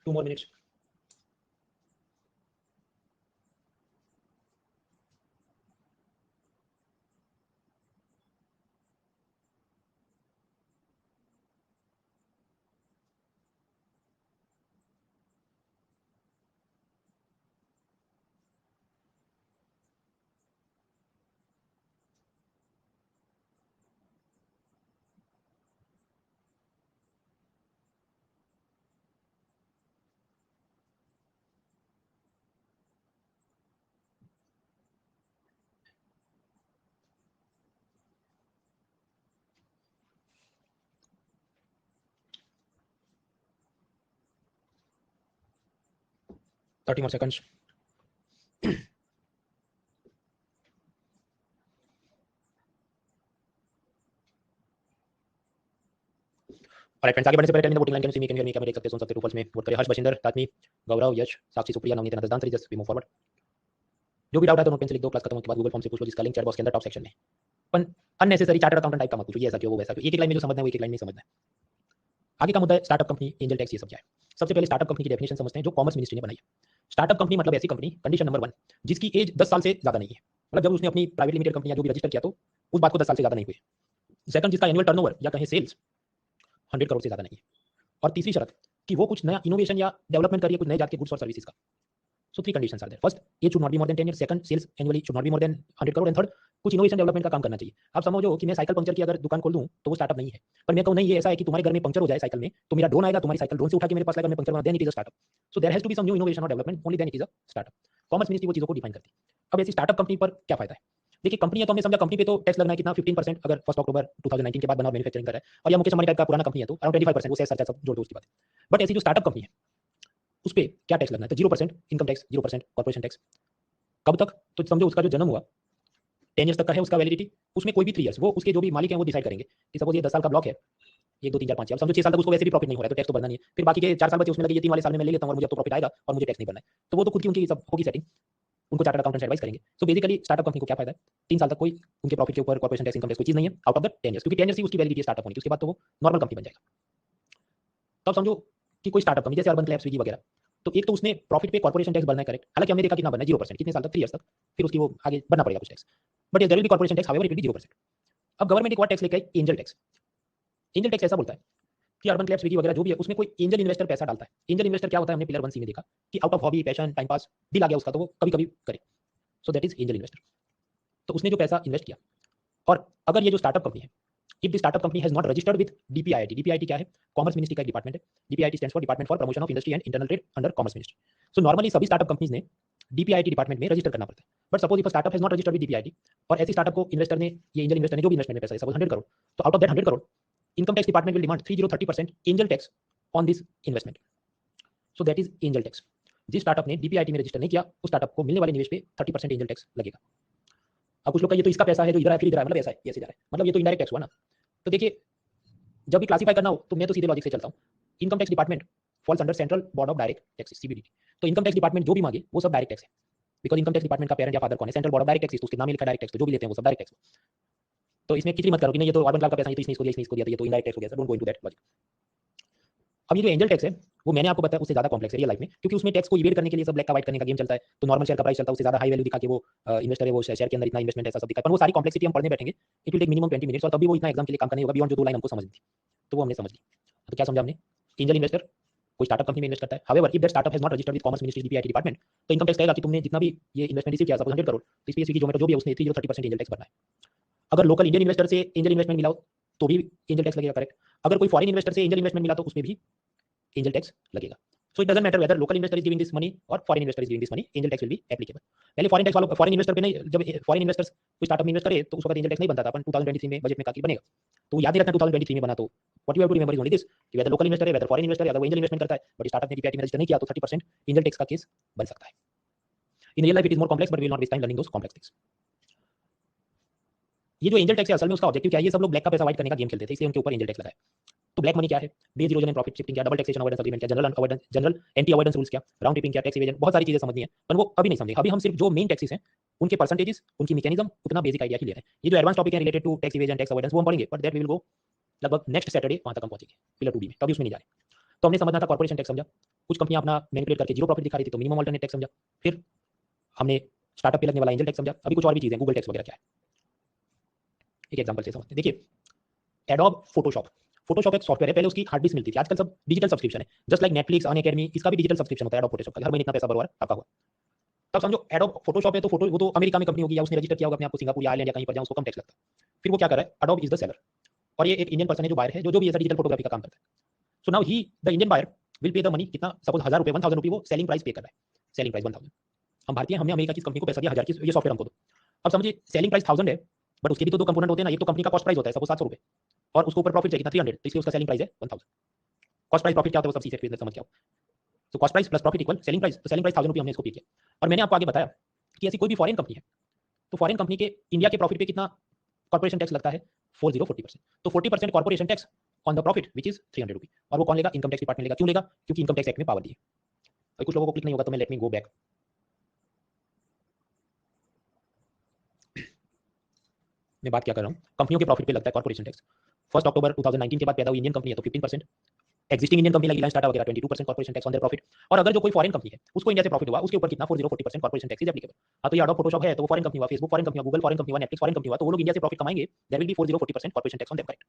2 more minutes. Thirty more seconds. Alright friends, आगे बढ़ने से पहले tell me the voting line. Can you see me, can you hear me, क्या मेरे देख सकते हैं, सुन सकते हैं? ट्रू फॉल्स में वोट करें। हर्ष, बशिंदर, तात्मी, गौरव, यश, साक्षी, सुप्रिया, नवनीत, अनंत, दांतरी, जस्ट वी मूव फॉरवर्ड। जो भी डाउट है तो नोट पेन से लिख दो, क्लास खत्म होने के बाद गूगल फॉर्म से पूछ लो, जिसका लिंक चैट बॉक्स के अंदर टॉप सेक्शन में। पर अननेसेसरी चार्टर्ड अकाउंटेंट टाइप का मत पूछो, ये ऐसा क्यों, वो वैसा क्यों। एक एक लाइन में जो समझना है वो एक एक लाइन में समझना है। आगे का मुद्दा है स्टार्टअप कंपनी, एंजल टैक्स, ये सब क्या है। सबसे पहले स्टार्टअप कंपनी की डेफिनेशन समझते हैं जो कॉमर्स मिनिस्ट्री ने बनाई है। स्टार्टअप कंपनी मतलब ऐसी कंपनी, कंडीशन नंबर 1, जिसकी एज 10 साल से ज्यादा नहीं है। मतलब जब उसने अपनी प्राइवेट लिमिटेड कंपनी या जो भी रजिस्टर किया तो उस बात को 10 साल से ज्यादा नहीं हुई। सेकंड, जिसका एनुअल टर्नओवर या कहें सेल्स 100 करोड़ से ज्यादा नहीं है। और तीसरी शर्त कि वो कुछ नया इनोवेशन या डेवलपमेंट करिए, कुछ नए जात के गुड्स और सर्विसेज का। So 3 conditions are there. First, age should not be more than 10 years. Second, sales annually should not be more than 100 crore. And third, कुछ इनोवेशन डेवलपमेंट का काम करना चाहिए। आप समझो कि मैं साइकिल पंक्चर की अगर दुकान खोल दूं तो वो स्टार्टअप नहीं है। पर मैं कहूं नहीं, ये ऐसा है कि तुम्हारे घर में पंक्चर हो जाए साइकिल में तो मेरा ड्रोन आएगा, तुम्हारी साइकिल ड्रोन से उठा के मेरे पास लाएगा, मैं पंक्चर बना, then it is a startup. So there has to be some new innovation और development, only then it is a startup. Commerce ministry वो चीजों को डिफाइन करती है। अब ऐसी स्टार्टअप कंपनी पर क्या फायदा है? देखिए, कंपनी है तो हमने समझा कंपनी पे तो टैक्स लगना है कितना, 15% अगर 1 अक्टूबर 2019 के बाद बना मैन्युफैक्चरिंग कर रहा है। और या मुकेश अंबानी टाइप का पुराना कंपनी है तो अराउंड 25%, वो शेयर सब जोड़ दो उसके बाद। बट ऐसी जो स्टार्टअप कंपनी है उस पर क्या टैक्स लगना है? तो 0% इनकम टैक्स, 0% कॉर्पोरेशन टैक्स। कब तक? तो समझो उसका जो जन्म हुआ 10 इयर्स तक का है उसका वैलिडिटी, उसमें कोई भी 3 इयर्स वो उसके जो भी मालिक हैं वो डिसाइड करेंगे कि सपोज ये 10 साल का ब्लॉक है, 1 2 3 4 5 6, अब समझो 6 साल तक उसको वैसे भी प्रॉफिट नहीं हो रहा है तो टैक्स तो भरना नहीं है। फिर बाकी के 4 साल बचे उसमें लगे, ये 3 वाले साल में मैं ले लेता हूं और मुझे अब तो प्रॉफिट आएगा और मुझे टैक्स नहीं भरना है, तो वो तो खुद की उनकी सब होगी सेटिंग, उनको चार्टर्ड अकाउंटेंट एडवाइस करेंगे। सो बेसिकली स्टार्टअप कंपनी को क्या फायदा है? 3 साल तक कोई उनके प्रॉफिट के ऊपर कॉर्पोरेशन टैक्स, इनकम टैक्स कोई चीज नहीं है आउट ऑफ द 10 इयर्स, क्योंकि 10 इयर्स ही उसकी वैलिडिटी है स्टार्टअप होने की, उसके बाद तो वो नॉर्मल कंपनी बन जाएगा। तब समझो कि कोई स्टार्टअप कंपनी जैसे अर्बन क्लैब, स्विगी वगैरह, तो एक तो उसने प्रॉफिट पे कॉर्पोरेशन टैक्स भरना है, करेक्ट। हालांकि हमने देखा कितना भरना है, 0%, कितने साल तक, 3 इयर्स तक, फिर उसकी वो आगे भरना पड़ेगा कुछ tax, but there will be corporation tax, however it will be 0%। अब गवर्नमेंट एक और टैक्स लेके आई, एंजल टैक्स। एंजल टैक्स ऐसा बोलता है कि अर्बन क्लैब, स्विगी वगैरह जो भी है उसमें कोई एंजल इन्वेस्टर पैसा डालता है। एंजल इन्वेस्टर क्या होता है? हमने पिलर 1C में देखा कि out of hobby, passion, time pass दिल आ गया उसका तो वो कभी कभी करे, सो दैट इज एंजल इन्वेस्टर। तो उसने जो पैसा इन्वेस्ट किया, और अगर ये जो स्टार्टअप कंपनी है, if the startup company has not registered with DPIT, DPIT क्या है? कॉमर्स मिनिस्ट्री का एक डिपार्टमेंट है। DPIT stands for department for promotion of industry and internal trade under commerce ministry. So normally सभी startup companies ने DPIT department में register करना पड़ता है। But suppose if startup has not registered with DPIT और ऐसी startup को investor ने, ये एंजल इन्वेस्टर ने जो भी इन्वेस्टमेंट में पैसा है सपोज 100 करोड़, तो out of that 100 crore income tax department will demand 30% angel tax on this investment. So that is angel tax. जिस स्टार्टअप ने डीपीआईटी में रजिस्टर नहीं किया उस स्टार्टअप को मिलने वाले निवेश पे 30% एंजल टैक्स लगेगा। अब कुछ लोग का ये तो इसका पैसा है जो इधर है फिर इधर है, मतलब ऐसा है, ये ऐसे जा रहा है, मतलब ये तो इनडायरेक्ट टैक्स हुआ ना। तो देखिए, जब भी क्लासिफाई करना हो तो मैं तो सीधे लॉजिक से चलता हूँ। Income tax department falls under central board of direct taxes, CBDT. तो इनकम टैक्स डिपार्टमेंट जो भी मांगे वो सब डायरेक्ट टैक्स है, बिकॉज इनकम टैक्स डिपार्टमेंट का पेरेंट या फादर कौन है? Central board of direct taxes, तो उसके नाम में लिखा डायरेक्ट टैक्स, तो जो भी लेते हैं वो सब डायरेक्ट टैक्स। तो इसमें कितनी मत करो कि नहीं ये तो अर्बन क्लब का पैसा है, तो इसने इसको दिया, इसने इसको दिया, तो ये तो इनडायरेक्ट टैक्स हो गया। Don't go into that logic. अब ये जो एंजल टैक्स है वो मैंने आपको बताया उससे ज्यादा कॉम्प्लेक्स है रियल लाइफ में, क्योंकि उसमें टैक्स को इवेड करने के लिए सब ब्लैक का व्हाइट करने का गेम चलता है। तो नॉर्मल शेयर का प्राइस चलता है उससे ज्यादा हाई वैल्यू दिखा के वो इन्वेस्टर है, वो शेयर के अंदर इतना इन्वेस्टमेंट ऐसा सब दिखा, पर वो सारी कॉम्प्लेक्सिटी हम पढ़ने बैठेंगे it will take minimum 20 minutes, और तभी वो इतना एग्जाम के लिए काम करने होगा बियॉन्ड जो 2 लाइन हमको समझनी थी, तो वो हमने समझ ली। तो क्या समझा हमने? एंजल इन्वेस्टर कोई स्टार्टअप कंपनी में इन्वेस्ट करता है, however if that startup has not registered with commerce ministry DPIT department, तो इनकम टैक्स कहेगा कि तुमने जितना भी ये इन्वेस्टमेंट रिसीव किया सपोज 100 करोड़, तो इस पे स्विगी जोमेटो जो भी है उसने 30% एंजल टैक्स भरना है। अगर लोकल इंडियन इन्वेस्टर से एंजल इन्वेस्टमेंट मिला हो तो भी एंजल टैक्स लगेगा, करेक्ट। अगर कोई फॉरेन इन्वेस्टर से एंजल इन्वेस्टमेंट मिला तो उसमें भी एंजल टैक्स लगेगा। So it doesn't matter whether local investor is giving this money or foreign investor is giving this money, angel tax will be applicable. पहले फॉरेन टैक्स वालों, foreign investor पे नहीं, जब फॉरेन इन्वेस्टर्स कोई startup में invest करे तो उस वक्त एंजल टैक्स नहीं बनता था, अपन 2023 में बजट में काफी बनेगा, तो याद ही रखना 2023 में बना। तो what you have to remember is only this कि वेदर लोकल इन्वेस्टर है, वेदर फॉरेन इन्वेस्टर है, अगर वो एंजल इन्वेस्टमेंट करता है बट स्टार्टअप ने डीपीआईटी में रजिस्टर नहीं किया तो 30% एंजल टैक्स का केस बन सकता है। In real life it is more complex but we will not waste time learning those complex things. ये जो एंजल टैक्स है असल में उसका ऑब्जेक्टिव क्या है? ये सब लोग ब्लैक का पैसा व्हाइट करने का गेम खेलते थे, इसलिए उनके ऊपर एंजल टैक्स लगाया। तो ब्लैक मनी क्या है? Base erosion and profit shifting क्या, डबल टैक्सेशन अवॉइडेंस एग्रीमेंट क्या, जनरल एंटी अवॉइडेंस रूल्स क्या, राउंड ट्रिपिंग क्या, टैक्स इवेजन, बहुत सारी चीजें समझनी है, पर वो अभी नहीं समझे। अभी हम सिर्फ जो मेन टैक्सेस हैं उनके परसेंटेजेस, उनकी मैकेनिज्म, उतना बेसिक आइडिया क्लियर है। ये जो एडवांस टॉपिक है related to tax evasion, tax avoidance, वो हम पढ़ेंगे, but that we will go लगभग नेक्स्ट सैटरडे, वहां तक हम पहुंचेंगे पिलर 2B में, तभी उसमें नहीं जा रहे। तो हमने समझना था कॉर्पोरेशन टैक्स समझा, कुछ कंपनियां अपना मैनिपुलेट करके जीरो प्रॉफिट दिखा रही थी तो मिनिमम अल्टरनेट टैक्स समझा, फिर हमने स्टार्टअप पे लगने वाला एंजल टैक्स समझा, अभी कुछ और भी चीजें गूगल टैक्स वगैरह क्या है। एक एग्जांपल से समझते हैं, देखिए एडोब फोटोशॉप, फोटोशॉप एक सॉफ्टवेयर है, पहले उसकी हार्ड डिस्क मिलती थी, आजकल सब डिजिटल सब्सक्रिप्शन है, जस्ट लाइक नेटफ्लिक्स, अन अकेडमी, इसका भी डिजिटल सब्सक्रिप्शन होता है एडोब फोटोशॉप का, हर महीने इतना पैसा भरवा आपका हुआ। तब समझो एडोब फोटोशॉप है तो फोटो वो तो अमेरिका में कंपनी होगी या उसने रजिस्टर किया होगा अपने आप को सिंगापुर या आइलैंड या कहीं पर, जहां उसको कम टैक्स लगता है। फिर वो क्या कर रहा है, एडोब इज द सेलर और ये एक इंडियन पर्सन है जो बायर है, जो भी ऐसा डिजिटल फोटोग्राफी का काम करता है। So now he the Indian buyer will pay the money, कितना, सपोज 1000 रुपए, 1000 रुपए वो सेलिंग प्राइस पे कर रहा है, सेलिंग प्राइस 1000, हम भारतीय, हमने अमेरिका की कंपनी को पैसा दिया 1000 की, ये सॉफ्टवेयर हमको दो। अब समझिए सेलिंग प्राइस 1000 है, बट उसके भी तो दो कंपोनेंट होते हैं ना, एक तो कंपनी का कॉस्ट प्राइस होता है सपोज 700 रुपए, और उसके ऊपर प्रॉफिट है कितना 300, तो इसलिए उसका सेलिंग प्राइस है 1000। कॉस्ट प्राइस प्रॉफिट क्या होता है वो सब सीधे बिजनेस समझ के आओ। तो cost price plus profit equal selling price, तो सेलिंग प्राइस 1000 रुपए हमने इसको पे किया। और मैंने आपको आगे बताया कि ऐसी कोई भी फॉरेन कंपनी है तो फॉरेन कंपनी के इंडिया के प्रॉफिट पे कितना कॉर्पोरेशन टैक्स लगता है, 40% तो 40% corporation tax on the profit which is 300 रुपी, और वो कौन लेगा, इनकम टैक्स डिपार्टमेंट लेगा। क्यों लेगा, क्योंकि इनकम टैक्स एक्ट में पावर दी है। और कुछ लोगों को क्लिक नहीं होगा तो मैं लेट मी गो बैक, मैं बात क्या कर रहा हूँ, कंपनियों के प्रॉफिट पे लगता है कॉर्पोरेशन टैक्स। 1 अक्टूबर 2019 के बाद पैदा हुई इंडियन कंपनी है तो 15%, एक्जिस्टिंग इंडियन कंपनी लगी रिलायंस टाटा वगैरह 22% corporation tax on their profit. और अगर जो कोई फॉरेन कंपनी है उसको इंडिया से प्रॉफिट हुआ उसके ऊपर कितना 40% कॉर्पोरेशन टैक्स इज एप्लीकेबल। हाँ तो ये एडोब फोटोशॉप है तो वो फॉरेन कंपनी हुआ, फेसबुक फॉरेन कंपनी हुआ, गूगल फॉरेन कंपनी हुआ, नेटफ्लिक्स फॉरेन कंपनी हुआ, तो वो लोग इंडिया से प्रॉफिट कमाएंगे, there will be 40% corporation tax on them, correct.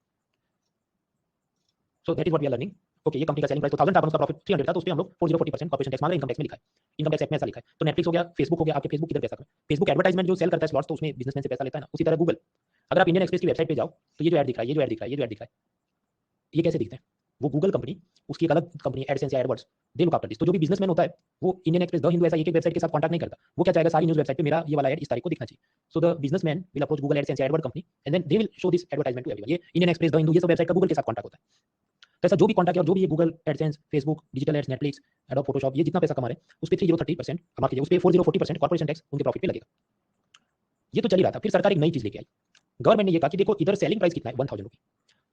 So that is what we are learning. Okay, ये कंपनी का सेलिंग प्राइस तो 1000 था, उसका प्रॉफिट 300 था, तो उस पे हम लोग 40% कॉर्पोरेशन टैक्स मांग रहे हैं, इनकम टैक्स में लिखा है, इनकम टैक्स एक्ट में ऐसा लिखा है। तो नेटफ्लिक्स हो गया, फेसबुक हो गया, आपके फेसबुक किधर पैसा कर, फेसबुक एडवर्टाइजमेंट जो सेल करता है स्लॉट्स तो उसमें बिजनेसमैन से पैसा लेता है ना, उसी तरह गूगल। अगर आप इंडियन एक्सप्रेस की वेबसाइट पे जाओ तो ये जो ऐड दिख रहा है, ये जो ऐड दिख रहा है, ये जो ऐड दिख रहा है, ये कैसे दिखते हैं, वो गूगल कंपनी, उसकी एक अलग कंपनी एडसेंस या AdWords, they look after this. तो जो भी बिजनेसमैन होता है वो इंडियन एक्सप्रेस, द हिंदू, ऐसा एक वेबसाइट के साथ कॉन्टैक्ट नहीं करता, वो क्या चाहेगा, सारी न्यूज़ वेबसाइट पे मेरा ये वाला ऐड इस तारीख को दिखना चाहिए। So the businessman will approach Google AdSense या AdWord company and then they will show this advertisement to everyone. ये इंडियन एक्सप्रेस, द हिंदू, ये सब वेबसाइट का गूगल के साथ कॉन्टैक्ट होता है। तो ऐसा जो भी कॉन्टैक्ट है और जो भी ये Google AdSense, Facebook, digital ads, Netflix, Adobe Photoshop, ये जितना पैसा कमा रहे हैं उस पे 3030% माफ कीजिए, उस पे 4040% कॉर्पोरेशन टैक्स उनके प्रॉफिट पे लगेगा। ये तो चल ही रहा था, फिर सरकार एक नई चीज लेके आई, गवर्नमेंट ने ये कहा कि देखो इधर सेलिंग प्राइस कितना है 1000 रुपये,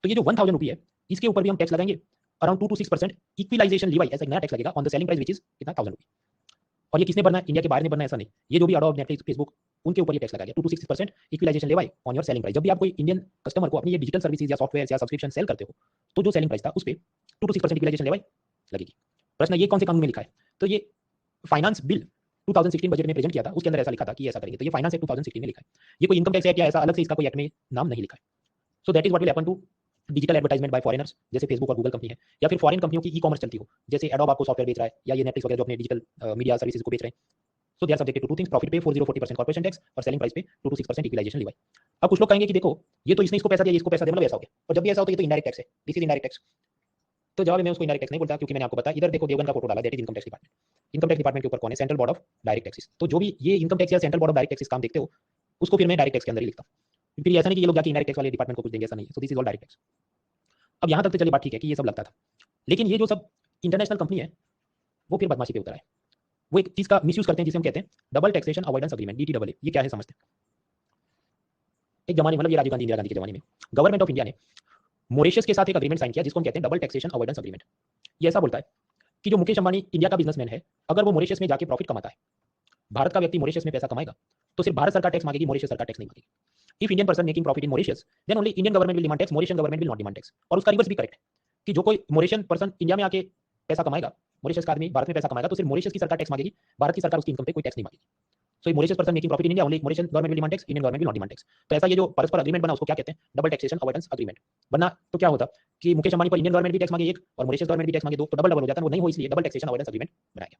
तो ये जो 1000 रुपये है इसके ऊपर भी हम टैक्स लगाएंगे अराउंड 2 to 6% इक्विलाइजेशन लीवाई, ऐसा एक नया टैक्स लगेगा on the selling price which is कितना 1000 रुपये। और ये किसने भरना है, इंडिया के बाहर ने भरना है, ऐसा नहीं, ये जो भी एडोब, नेटफ्लिक्स, फेसबुक, उनके ऊपर ये टैक्स लगाया 2 to 6% equalisation levy on your selling price. जब भी आप कोई इंडियन कस्टमर को अपनी ये डिजिटल सर्विसेज या सॉफ्टवेयर या सब्सक्रिप्शन सेल करते हो तो जो सेलिंग प्राइस था उस पर 2 to 6% इक्विलाइजेशन लीवाई लगेगी। प्रश्न ये कौन से कानून में लिखा है, तो ये फाइनेंस बिल 2016 बजट में प्रेजेंट किया था, उसके अंदर ऐसा लिखा था कि ऐसा करेंगे, तो ये फाइनेंस एक्ट 2016 में लिखा है, ये कोई इनकम टैक्स एक्ट या ऐसा अलग से इसका कोई एक्ट में नाम नहीं लिखा है। So that is what will happen to digital advertisement by foreigners, जैसे फेसबुक और गूगल कंपनी है, या फिर फॉरेन कंपनियों की ई कॉमर्स चलती हो, जैसे एडोब आपको सॉफ्टवेयर बेच रहा है, या ये नेटफ्लिक्स वगैरह जो अपने डिजिटल मीडिया सर्विसेज को बेच रहे हैं। So they are subjected to two things, profit पे 4040% कॉर्पोरेशन टैक्स और सेलिंग प्राइस पे 2 to 6% इक्विलाइजेशन लीवाई। अब कुछ लोग कहेंगे कि देखो ये तो इसने इसको पैसा दिया, इसको पैसा दिया, मतलब ऐसा हो गया, और जब भी ऐसा हो तो ये तो इनडायरेक्ट टैक्स है, दिस इज इनडायरेक्ट टैक्स। तो जवाब मैं उसको इनडायरेक्ट टैक्स नहीं बोलता, क्योंकि मैंने आपको बताया, इधर देखो देवगन का फोटो डाला, that is income tax department. Income tax department के ऊपर कौन है, central board of direct taxes. तो जो भी ये इनकम टैक्स या central board of direct taxes काम देखते हो उसको फिर मैं डायरेक्ट टैक्स के अंदर ही लिखता हूं, फिर ऐसा नहीं कि ये लोग जाके इनडायरेक्ट टैक्स वाले डिपार्टमेंट को कुछ देंगे, ऐसा नहीं है। So this is all direct tax. अब यहाँ तक तो चलिए बात ठीक है कि ये सब लगता था, लेकिन ये जो सब इंटरनेशनल कंपनी है वो फिर बदमाशी पे उतर है, वो एक चीज का मिसयूज करते हैं जिसे हम कहते हैं double taxation avoidance agreement, DTAA। ये क्या है समझते हैं। एक जमाने, मतलब ये राजीव गांधी, इंदिरा गांधी के जमाने में गवर्नमेंट ऑफ इंडिया ने मॉरिशस के साथ एक अग्रीमेंट साइन किया जिसको हम कहते हैं डबल टैक्सेशन अवॉइडेंस एग्रीमेंट। ये ऐसा बोलता है कि जो मुकेश अंबानी इंडिया का बिजनेसमैन है, अगर वो मॉरिशस में जाके प्रॉफिट कमाता है, भारत का व्यक्ति मॉरिशस में पैसा कमाएगा तो सिर्फ भारत सरकार टैक्स मांगेगी, मॉरिशस सरकार टैक्स नहीं मांगेगी। If Indian person making profit in Mauritius then only Indian government will demand tax, Mauritian government will not demand tax. और उसका रिवर्स भी करेक्ट है कि जो कोई मॉरिशियन पर्सन इंडिया में आके पैसा कमाएगा, मॉरिशस का आदमी भारत में पैसा कमाएगा तो सिर्फ मॉरिशस की सरकार टैक्स मांगेगी, भारत की सरकार उसकी इनकम पे कोई टैक्स नहीं मांगेगी। So Mauritius person making profit in India only Mauritian government will demand tax, Indian government will not demand tax. तो ऐसा ये जो परस्पर एग्रीमेंट बना उसको क्या कहते हैं, डबल टैक्सेशन अवॉइडेंस एग्रीमेंट। वरना तो क्या होता कि मुकेश अंबानी पर इंडियन गवर्नमेंट भी टैक्स मांगे एक और मॉरिशस गवर्नमेंट भी टैक्स मांगे दो, तो डबल डबल हो जाता है, वो नहीं हो, इसलिए डबल टैक्सेशन अवॉइडेंस एग्रीमेंट बनाया गया।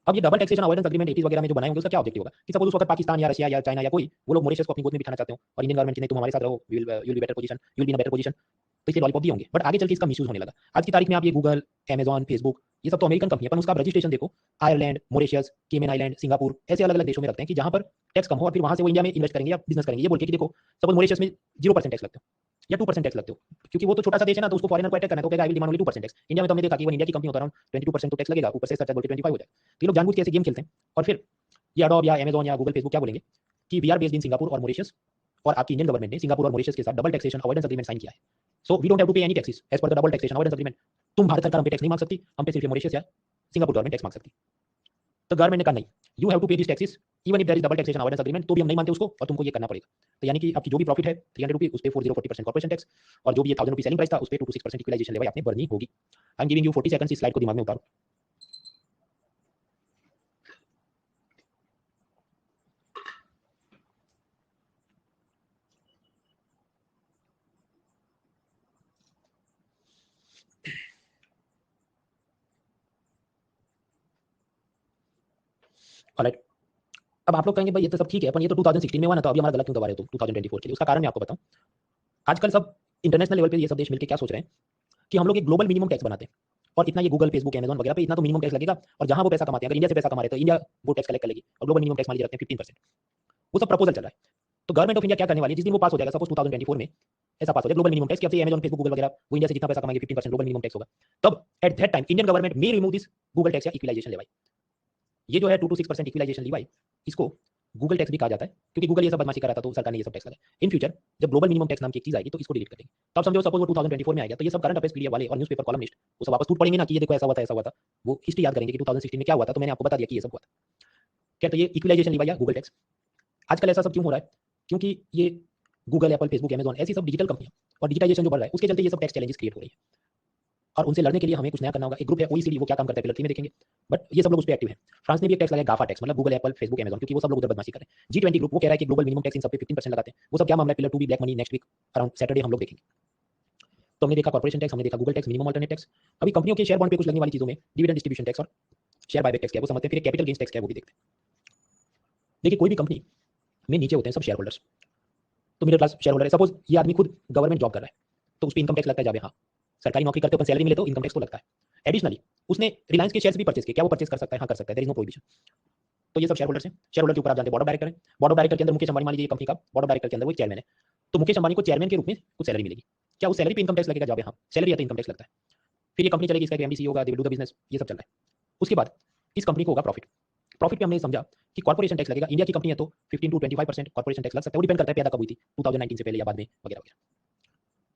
अब ये डबल टैक्सेशन अवॉइडेंस एग्रीमेंट 80 वगैरह में जो बनाए होंगे उसका क्या ऑब्जेक्टिव होगा कि सपोज उस वक्त पाकिस्तान या रशिया या चाइना या कोई वो लोग मॉरिशस को अपनी गोद में बिठाना चाहते हो और इंडियन गवर्नमेंट ने तुम हमारे साथ रहो, you will be better position, you will be in better position, तो इसलिए लॉलीपॉप दिए होंगे। बट आगे चल के इसका मिसयूज होने लगा। आज की तारीख में आप ये गूगल, अमेजॉन, फेसबुक, ये सब तो अमेरिकन कंपनी है, पर उसका आप रजिस्ट्रेशन देखो आयरलैंड, मॉरिशस, केमन आइलैंड, सिंगापुर, ऐसे अलग अलग देशों में रखते हैं कि जहां पर टैक्स कम हो और फिर वहां से वो इंडिया में इन्वेस्ट करेंगे या बिजनेस करेंगे, ये बोल के कि देखो सपोज मॉरिशस में 0% टैक्स लगते हो या 2% टैक्स लगते हो, क्योंकि वो तो छोटा सा देश है ना, तो उसको फॉरेनर को अटैक करना है, तो कहेगा I will demand only 2% tax. India में तो हमने देखा कि वो इंडिया की कंपनी होता है, 22% तो टैक्स लगेगा, ऊपर से सरचार्ज बोल के 25 हो जाए। तो ये लोग जानबूझ के ऐसे गेम खेलते हैं और फिर ये एडोब या अमेजॉन या गूगल, फेसबुक क्या बोलेंगे कि we are based in Singapore और मॉरिशस, और आपकी इंडियन गवर्नमेंट ने सिंगापुर और मॉरिशस के साथ double taxation avoidance agreement sign किया है। So we don't have to pay any taxes as per the double taxation avoidance agreement. तुम भारत सरकार हम पे टैक्स नहीं मांग सकती, हम पे सिर्फ मॉरिशस या सिंगापुर गवर्नमेंट टैक्स मांग सकती। तो गवर्नमेंट ने कहा नहीं, you have to pay this taxes even if there is double taxation avoidance agreement, तो भी हम नहीं मानते उसको और तुमको ये करना पड़ेगा। तो यानी कि आपकी जो भी प्रॉफिट है 300 रुपये उस पे 40% कॉर्पोरेशन टैक्स, और जो भी ये 1000 रुपये सेलिंग प्राइस था उस पे 2 to 6% इक्विलाइजेशन लेवल आपने भरनी होगी। I am giving you 40 seconds, इस स्लाइड को दिमाग में उतारो। ऑलराइट, अब आप लोग कहेंगे भाई ये तो सब ठीक है, पर ये तो 2016 में हुआ ना, तो अभी हमारा गलत क्यों दबा रहे हो तुम 2024 के लिए? उसका कारण मैं आपको बताऊं। आजकल सब इंटरनेशनल लेवल पे ये सब देश मिलकर क्या सोच रहे हैं कि हम लोग एक ग्लोबल मिनिमम टैक्स बनाते हैं, और इतना ये गूगल, फेसबुक, अमेज़न वगैरह पे इतना तो मिनिमम टैक्स लगेगा, और जहां वो पैसा कमाते हैं, अगर इंडिया से पैसा कमा रहे हैं तो इंडिया वो टैक्स कलेक्ट करेगी, और ग्लोबल मिनिमम टैक्स मान लीजिए रखते हैं 15%। वो सब प्रपोजल चल रहा है। तो गवर्नमेंट ऑफ इंडिया क्या करने वाली है, जिस दिन वो पास हो जाएगा, सपोज 2024 में ऐसा पास हो जाए ग्लोबल मिनिमम टैक्स कि अब से अमेज़न, फेसबुक, गूगल वगैरह वो इंडिया से जितना पैसा कमाएंगे 15% ग्लोबल मिनिमम टैक्स होगा, तब eight that time Indian government may remove this Google tax या इक्विलाइजेशन लेवाई। ये जो है 2 to 6% इक्विलाइजेशन लेवाई, इसको गूगल टैक्स भी कहा जाता है, क्योंकि गूगल ये सब बदमाशी कर रहा था तो सरकार ने ये सब टैक्स लगाया। इन फ्यूचर जब ग्लोबल मिनिमम टैक्स नाम की एक चीज आएगी तो इसको डिलीट कर देंगे। तो आप समझो सपोज वो 2024 में आएगा, तो ये सब करंट अफेयर्स पीडीएफ वाले और न्यूज़पेपर कॉलमनिस्ट वो सब वापस टूट पड़ेंगे ना कि ये देखो ऐसा हुआ था, ऐसा हुआ था। वो हिस्ट्री याद करेंगे कि 2016 में क्या हुआ था, तो मैंने आपको बता दिया कि ये सब हुआ था। क्या तो ये इक्विलाइजेशन लेवाई या गूगल टैक्स। आजकल ऐसा सब क्यों हो रहा है? क्योंकि ये गूगल, एप्पल, फेसबुक, अमेज़न ऐसी सब डिजिटल कंपनियां और डिजिटाइजेशन जो बढ़ रहा है उसके चलते ये सब टैक्स चैलेंजेस क्रिएट हो रही है, और उनसे लड़ने के लिए हमें कुछ नया करना होगा। एक ग्रुप है ओईसीडी, वो क्या काम करता है पिलर 3 में देखेंगे, बट ये सब लोग उस पे एक्टिव है। फ्रांस ने भी एक टैक्स लगाया गाफा टैक्स, मतलब गूगल, एप्पल, फेसबुक, अमेज़न, क्योंकि वो सब लोग उधर बदमाशी कर रहे हैं। G20 ग्रुप वो कह रहा है कि ग्लोबल मिनिमम टैक्स इन सब पे 15% लगाते हैं। वो सब क्या मामला है, पिलर 2 भी black money next week around Saturday हम लोग देखेंगे। तो हमने देखा कॉर्पोरेशन टैक्स, हमने देखा Google tax, minimum alternate tax. अभी कंपनियों के शेयर बॉन्ड पे कुछ लगने वाली चीजों में डिविडेंड डिस्ट्रीब्यूशन टैक्स और शेयर बायबैक टैक्स क्या है वो समझते हैं, फिर कैपिटल गेन्स टैक्स क्या है वो भी देखते हैं। देखिए कोई भी कंपनी में नीचे होते हैं सब शेयर होल्डर्स, तो मिडिल क्लास शेयर होल्डर है। सपोज ये आदमी खुद गवर्नमेंट जॉब कर रहा है तो उस पर इनकम टैक्स लगता है, जब हाँ सरकारी नौकरी करते हो सैलरी मिले तो इनकम टैक्स तो लगता है। एडिशनली उसने रिलायंस के शेयर्स भी परचेज किए, क्या वो परचेज कर सकता है? हाँ कर सकता है, देयर इज नो प्रोहिबिशन। तो ये सब शेयर होल्डर्स हैं। शेयर होल्डर के ऊपर आप जानते हैं बोर्ड ऑफ डायरेक्टर है। बोर्ड ऑफ डायरेक्टर के अंदर मुकेश अंबानी मान लीजिए कंपनी का बोर्ड ऑफ डायरेक्टर के अंदर वो चेयरमैन है, तो मुकेश अंबानी को चेयरमैन के रूप में कुछ सैलरी मिलेगी। क्या उस सैलरी पे इनकम टैक्स लगेगा? जब हाँ सैलरी है तो इनकम टैक्स लगता है। फिर ये कंपनी चलेगी, इसका एमडी होगा, they will do the business, ये सब चल रहा है। उसके बाद इस कंपनी को होगा प्रॉफिट। प्रॉफिट पे हमने समझा कि कॉर्पोरेशन टैक्स लगेगा। इंडिया की कंपनी है तो 15 to 25% कॉर्पोरेशन टैक्स लग सकता है, वो डिपेंड करता है पैदा कब हुई थी, 2019 से पहले या बाद में वगैरह वगैरह।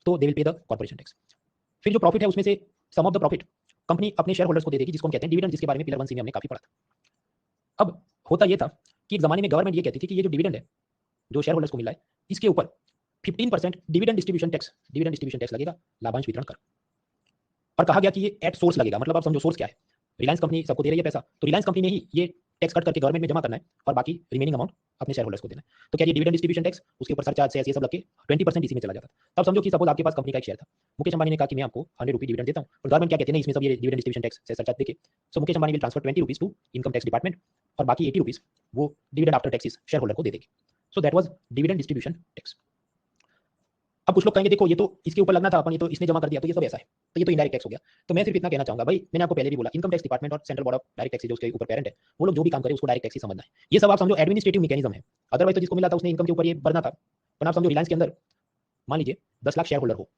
तो they will pay the corporation tax. फिर जो प्रॉफिट है उसमें से सम ऑफ द प्रॉफिट कंपनी अपने शेयर होल्डर्स को दे देगी, जिसको हम कहते हैं डिविडेंड, जिसके बारे में पिलर 1 सी में हमने काफी पढ़ा था। अब होता यह था कि एक जमाने में गवर्नमेंट ये कहती थी कि ये जो डिविडेंड है जो शेयर होल्डर्स को मिल रहा है इसके ऊपर 15% डिविडेंड डिस्ट्रीब्यूशन टैक्स लगेगा, लाभांश वितरण कर। और कहा गया कि ये एट सोर्स लगेगा, मतलब आप समझो सोर्स क्या है। रिलायंस कंपनी सबको दे रही है पैसा, तो रिलायंस कंपनी ने ही ये टैक्स कट करके गवर्नमेंट में जमा करना है और बाकी रिमेनिंग अमाउंट अपने शेयर होल्डर्स को देना है। तो क्या ये डिविडेंड डिस्ट्रीब्यूशन टैक्स, उसके ऊपर सरचार्ज से ये सब लग के 20% इसी में चला जाता है। तब समझो कि सपोज आपके पास कंपनी का एक शेयर था, मुकेश अंबानी ने कहा कि मैं आपको 100 रुपये डिविडेंड देता हूँ, और गवर्नमेंट क्या कहते हैं इसमें सब ये डिविडेंड डिस्ट्रीब्यूशन टैक्स से सरचार्ज देके, so Mukesh Ambani will transfer 20 rupees to income tax department, और बाकी 80 रुपीज वो dividend after taxes share holder को दे देगी। So that was dividend distribution tax. अब कुछ लोग कहेंगे देखो ये तो इसके ऊपर लगना था, अपन ये तो इसने जमा कर दिया तो ये सब ऐसा है, तो ये तो इनडायरेक्ट टैक्स हो गया। तो मैं सिर्फ इतना कहना चाहूंगा भाई, मैंने आपको पहले भी बोला इनकम टैक्स डिपार्टमेंट और central board of direct tax जो उसके ऊपर पेरेंट है, वो लोग जो भी काम करे उसको डायरेक्ट टैक्स ही समझना है। ये सब आप समझो एडमिनिस्ट्रेटिव मैकेनिज्म है। अदरवाइज तो जिसको मिला था उसने इनकम के ऊपर ये भरना था। पर आप समझो रिलायंस के अंदर मान लीजिए 10 लाख शेयर होल्डर हो,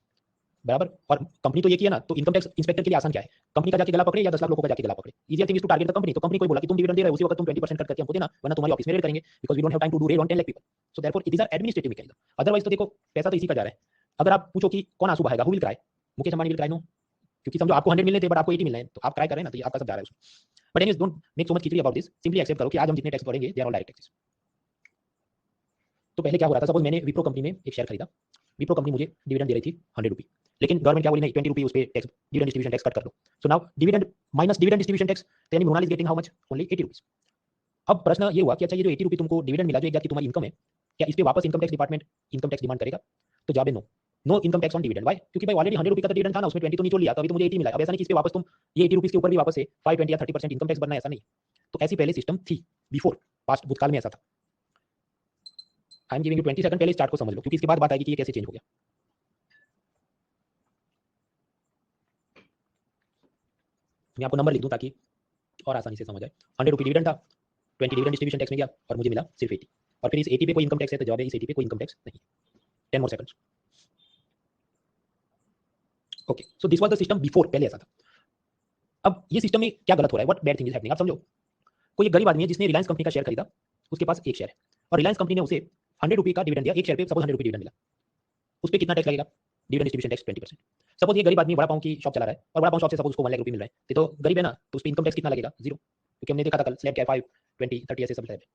बराबर, और कंपनी तो ये किया ना, तो इनकम टैक्स इंस्पेक्टर के लिए आसान क्या है, कंपनी का जाके गला पकड़े या 10 लाख लोगों का जाके गला पकड़े। Easy thing is to target the company. तो कंपनी को बोला कि तुम डिविडेंड दे रहे हो, उसी वक्त तुम 20% कट करके हमको देना, वरना तुम्हारी ऑफिस में रेड करेंगे, because we don't have time to do raid on 10 lakh people. So therefore it is a administrative mechanism. Otherwise तो देखो पैसा तो इसी का जा रहा है। अगर आप पूछो कि कौन आंसू बहाएगा, who will cry, Mukesh Ambani will cry, no, क्योंकि समझो आपको 100 मिलने थे बट आपको 80 मिलने हैं, तो आप क्राई कर रहे हैं ना, तो ये आपका सब जा रहा है उसमें। But anyways don't make so much khichdi about this, simply accept करो कि आज हम जितने टैक्स भरेंगे they are all direct taxes. तो पहले क्या हो रहा था, सपोज मैंने विप्रो कंपनी में एक शेयर खरीदा, विप्रो कंपनी मुझे डिविडेंड दे रही थी 100 रुपये, लेकिन गवर्नमेंट क्या बोली, नहीं 20 रुपये उस पे tax dividend distribution tax cut कर लो। So now dividend minus dividend distribution tax, तो यानी Monal is getting how much, only 80 rupees. अब प्रश्न ये हुआ कि अच्छा ये जो 80 रुपये तुमको डिविडेंड मिला जो एक जात की तुम्हारी इनकम है, क्या इस पे वापस income tax department income tax demand करेगा? तो जवाब है no, no income tax on dividend. Why? क्योंकि भाई ऑलरेडी 100 रुपये का तो डिविडेंड था ना, उसमें 20 तो निचोड़ लिया, तो अभी तो मुझे 80 मिला। अब ऐसा नहीं कि इस पे वापस तुम ये 80 रुपीज के ऊपर भी वापस से 5, 20 या 30% इनकम टैक्स भरना है, ऐसा नहीं। तो ऐसी पहले सिस्टम थी, बिफोर, पास्ट भूतकाल में ऐसा था। I am giving you 20 second, पहले स्टार्ट को समझ लो, क्योंकि इसके बाद बात आएगी कि ये कैसे चेंज हो गया। मैं आपको नंबर लिख दूं ताकि और आसानी से समझ आए। 100 रुपये डिविडेंड था, 20 डिविडेंड डिस्ट्रीब्यूशन टैक्स में गया और मुझे मिला सिर्फ 80, और फिर इस 80 पे कोई इनकम टैक्स है, तो जवाब है इस 80 पे कोई इनकम टैक्स नहीं। 10 more seconds. Okay, so this was the system before, पहले ऐसा था। अब ये सिस्टम में क्या गलत हो रहा है, what bad thing is happening, आप समझो। कोई एक गरीब आदमी है जिसने रिलायंस कंपनी का शेयर खरीदा, उसके पास एक शेयर है, और रिलायंस कंपनी ने उसे 100 रुपये का डिविडेंड दिया, एक शेयर पे सपोज 100 रुपये डिविडेंड मिला, उस पर कितना टैक्स लगेगा? Dividend distribution tax 20%। सपोज ये गरीब आदमी बड़ा पाव की शॉप चला रहा है और बड़ा पाव शॉप से सपोज उसको 1 लाख रुपये मिल रहा है, तो गरीब है ना, तो उस पर इनकम टैक्स कितना लगेगा? 0। क्योंकि हमने देखा था कल स्लैब क्या है 5, 20, 30 ऐसे सब स्लैब है।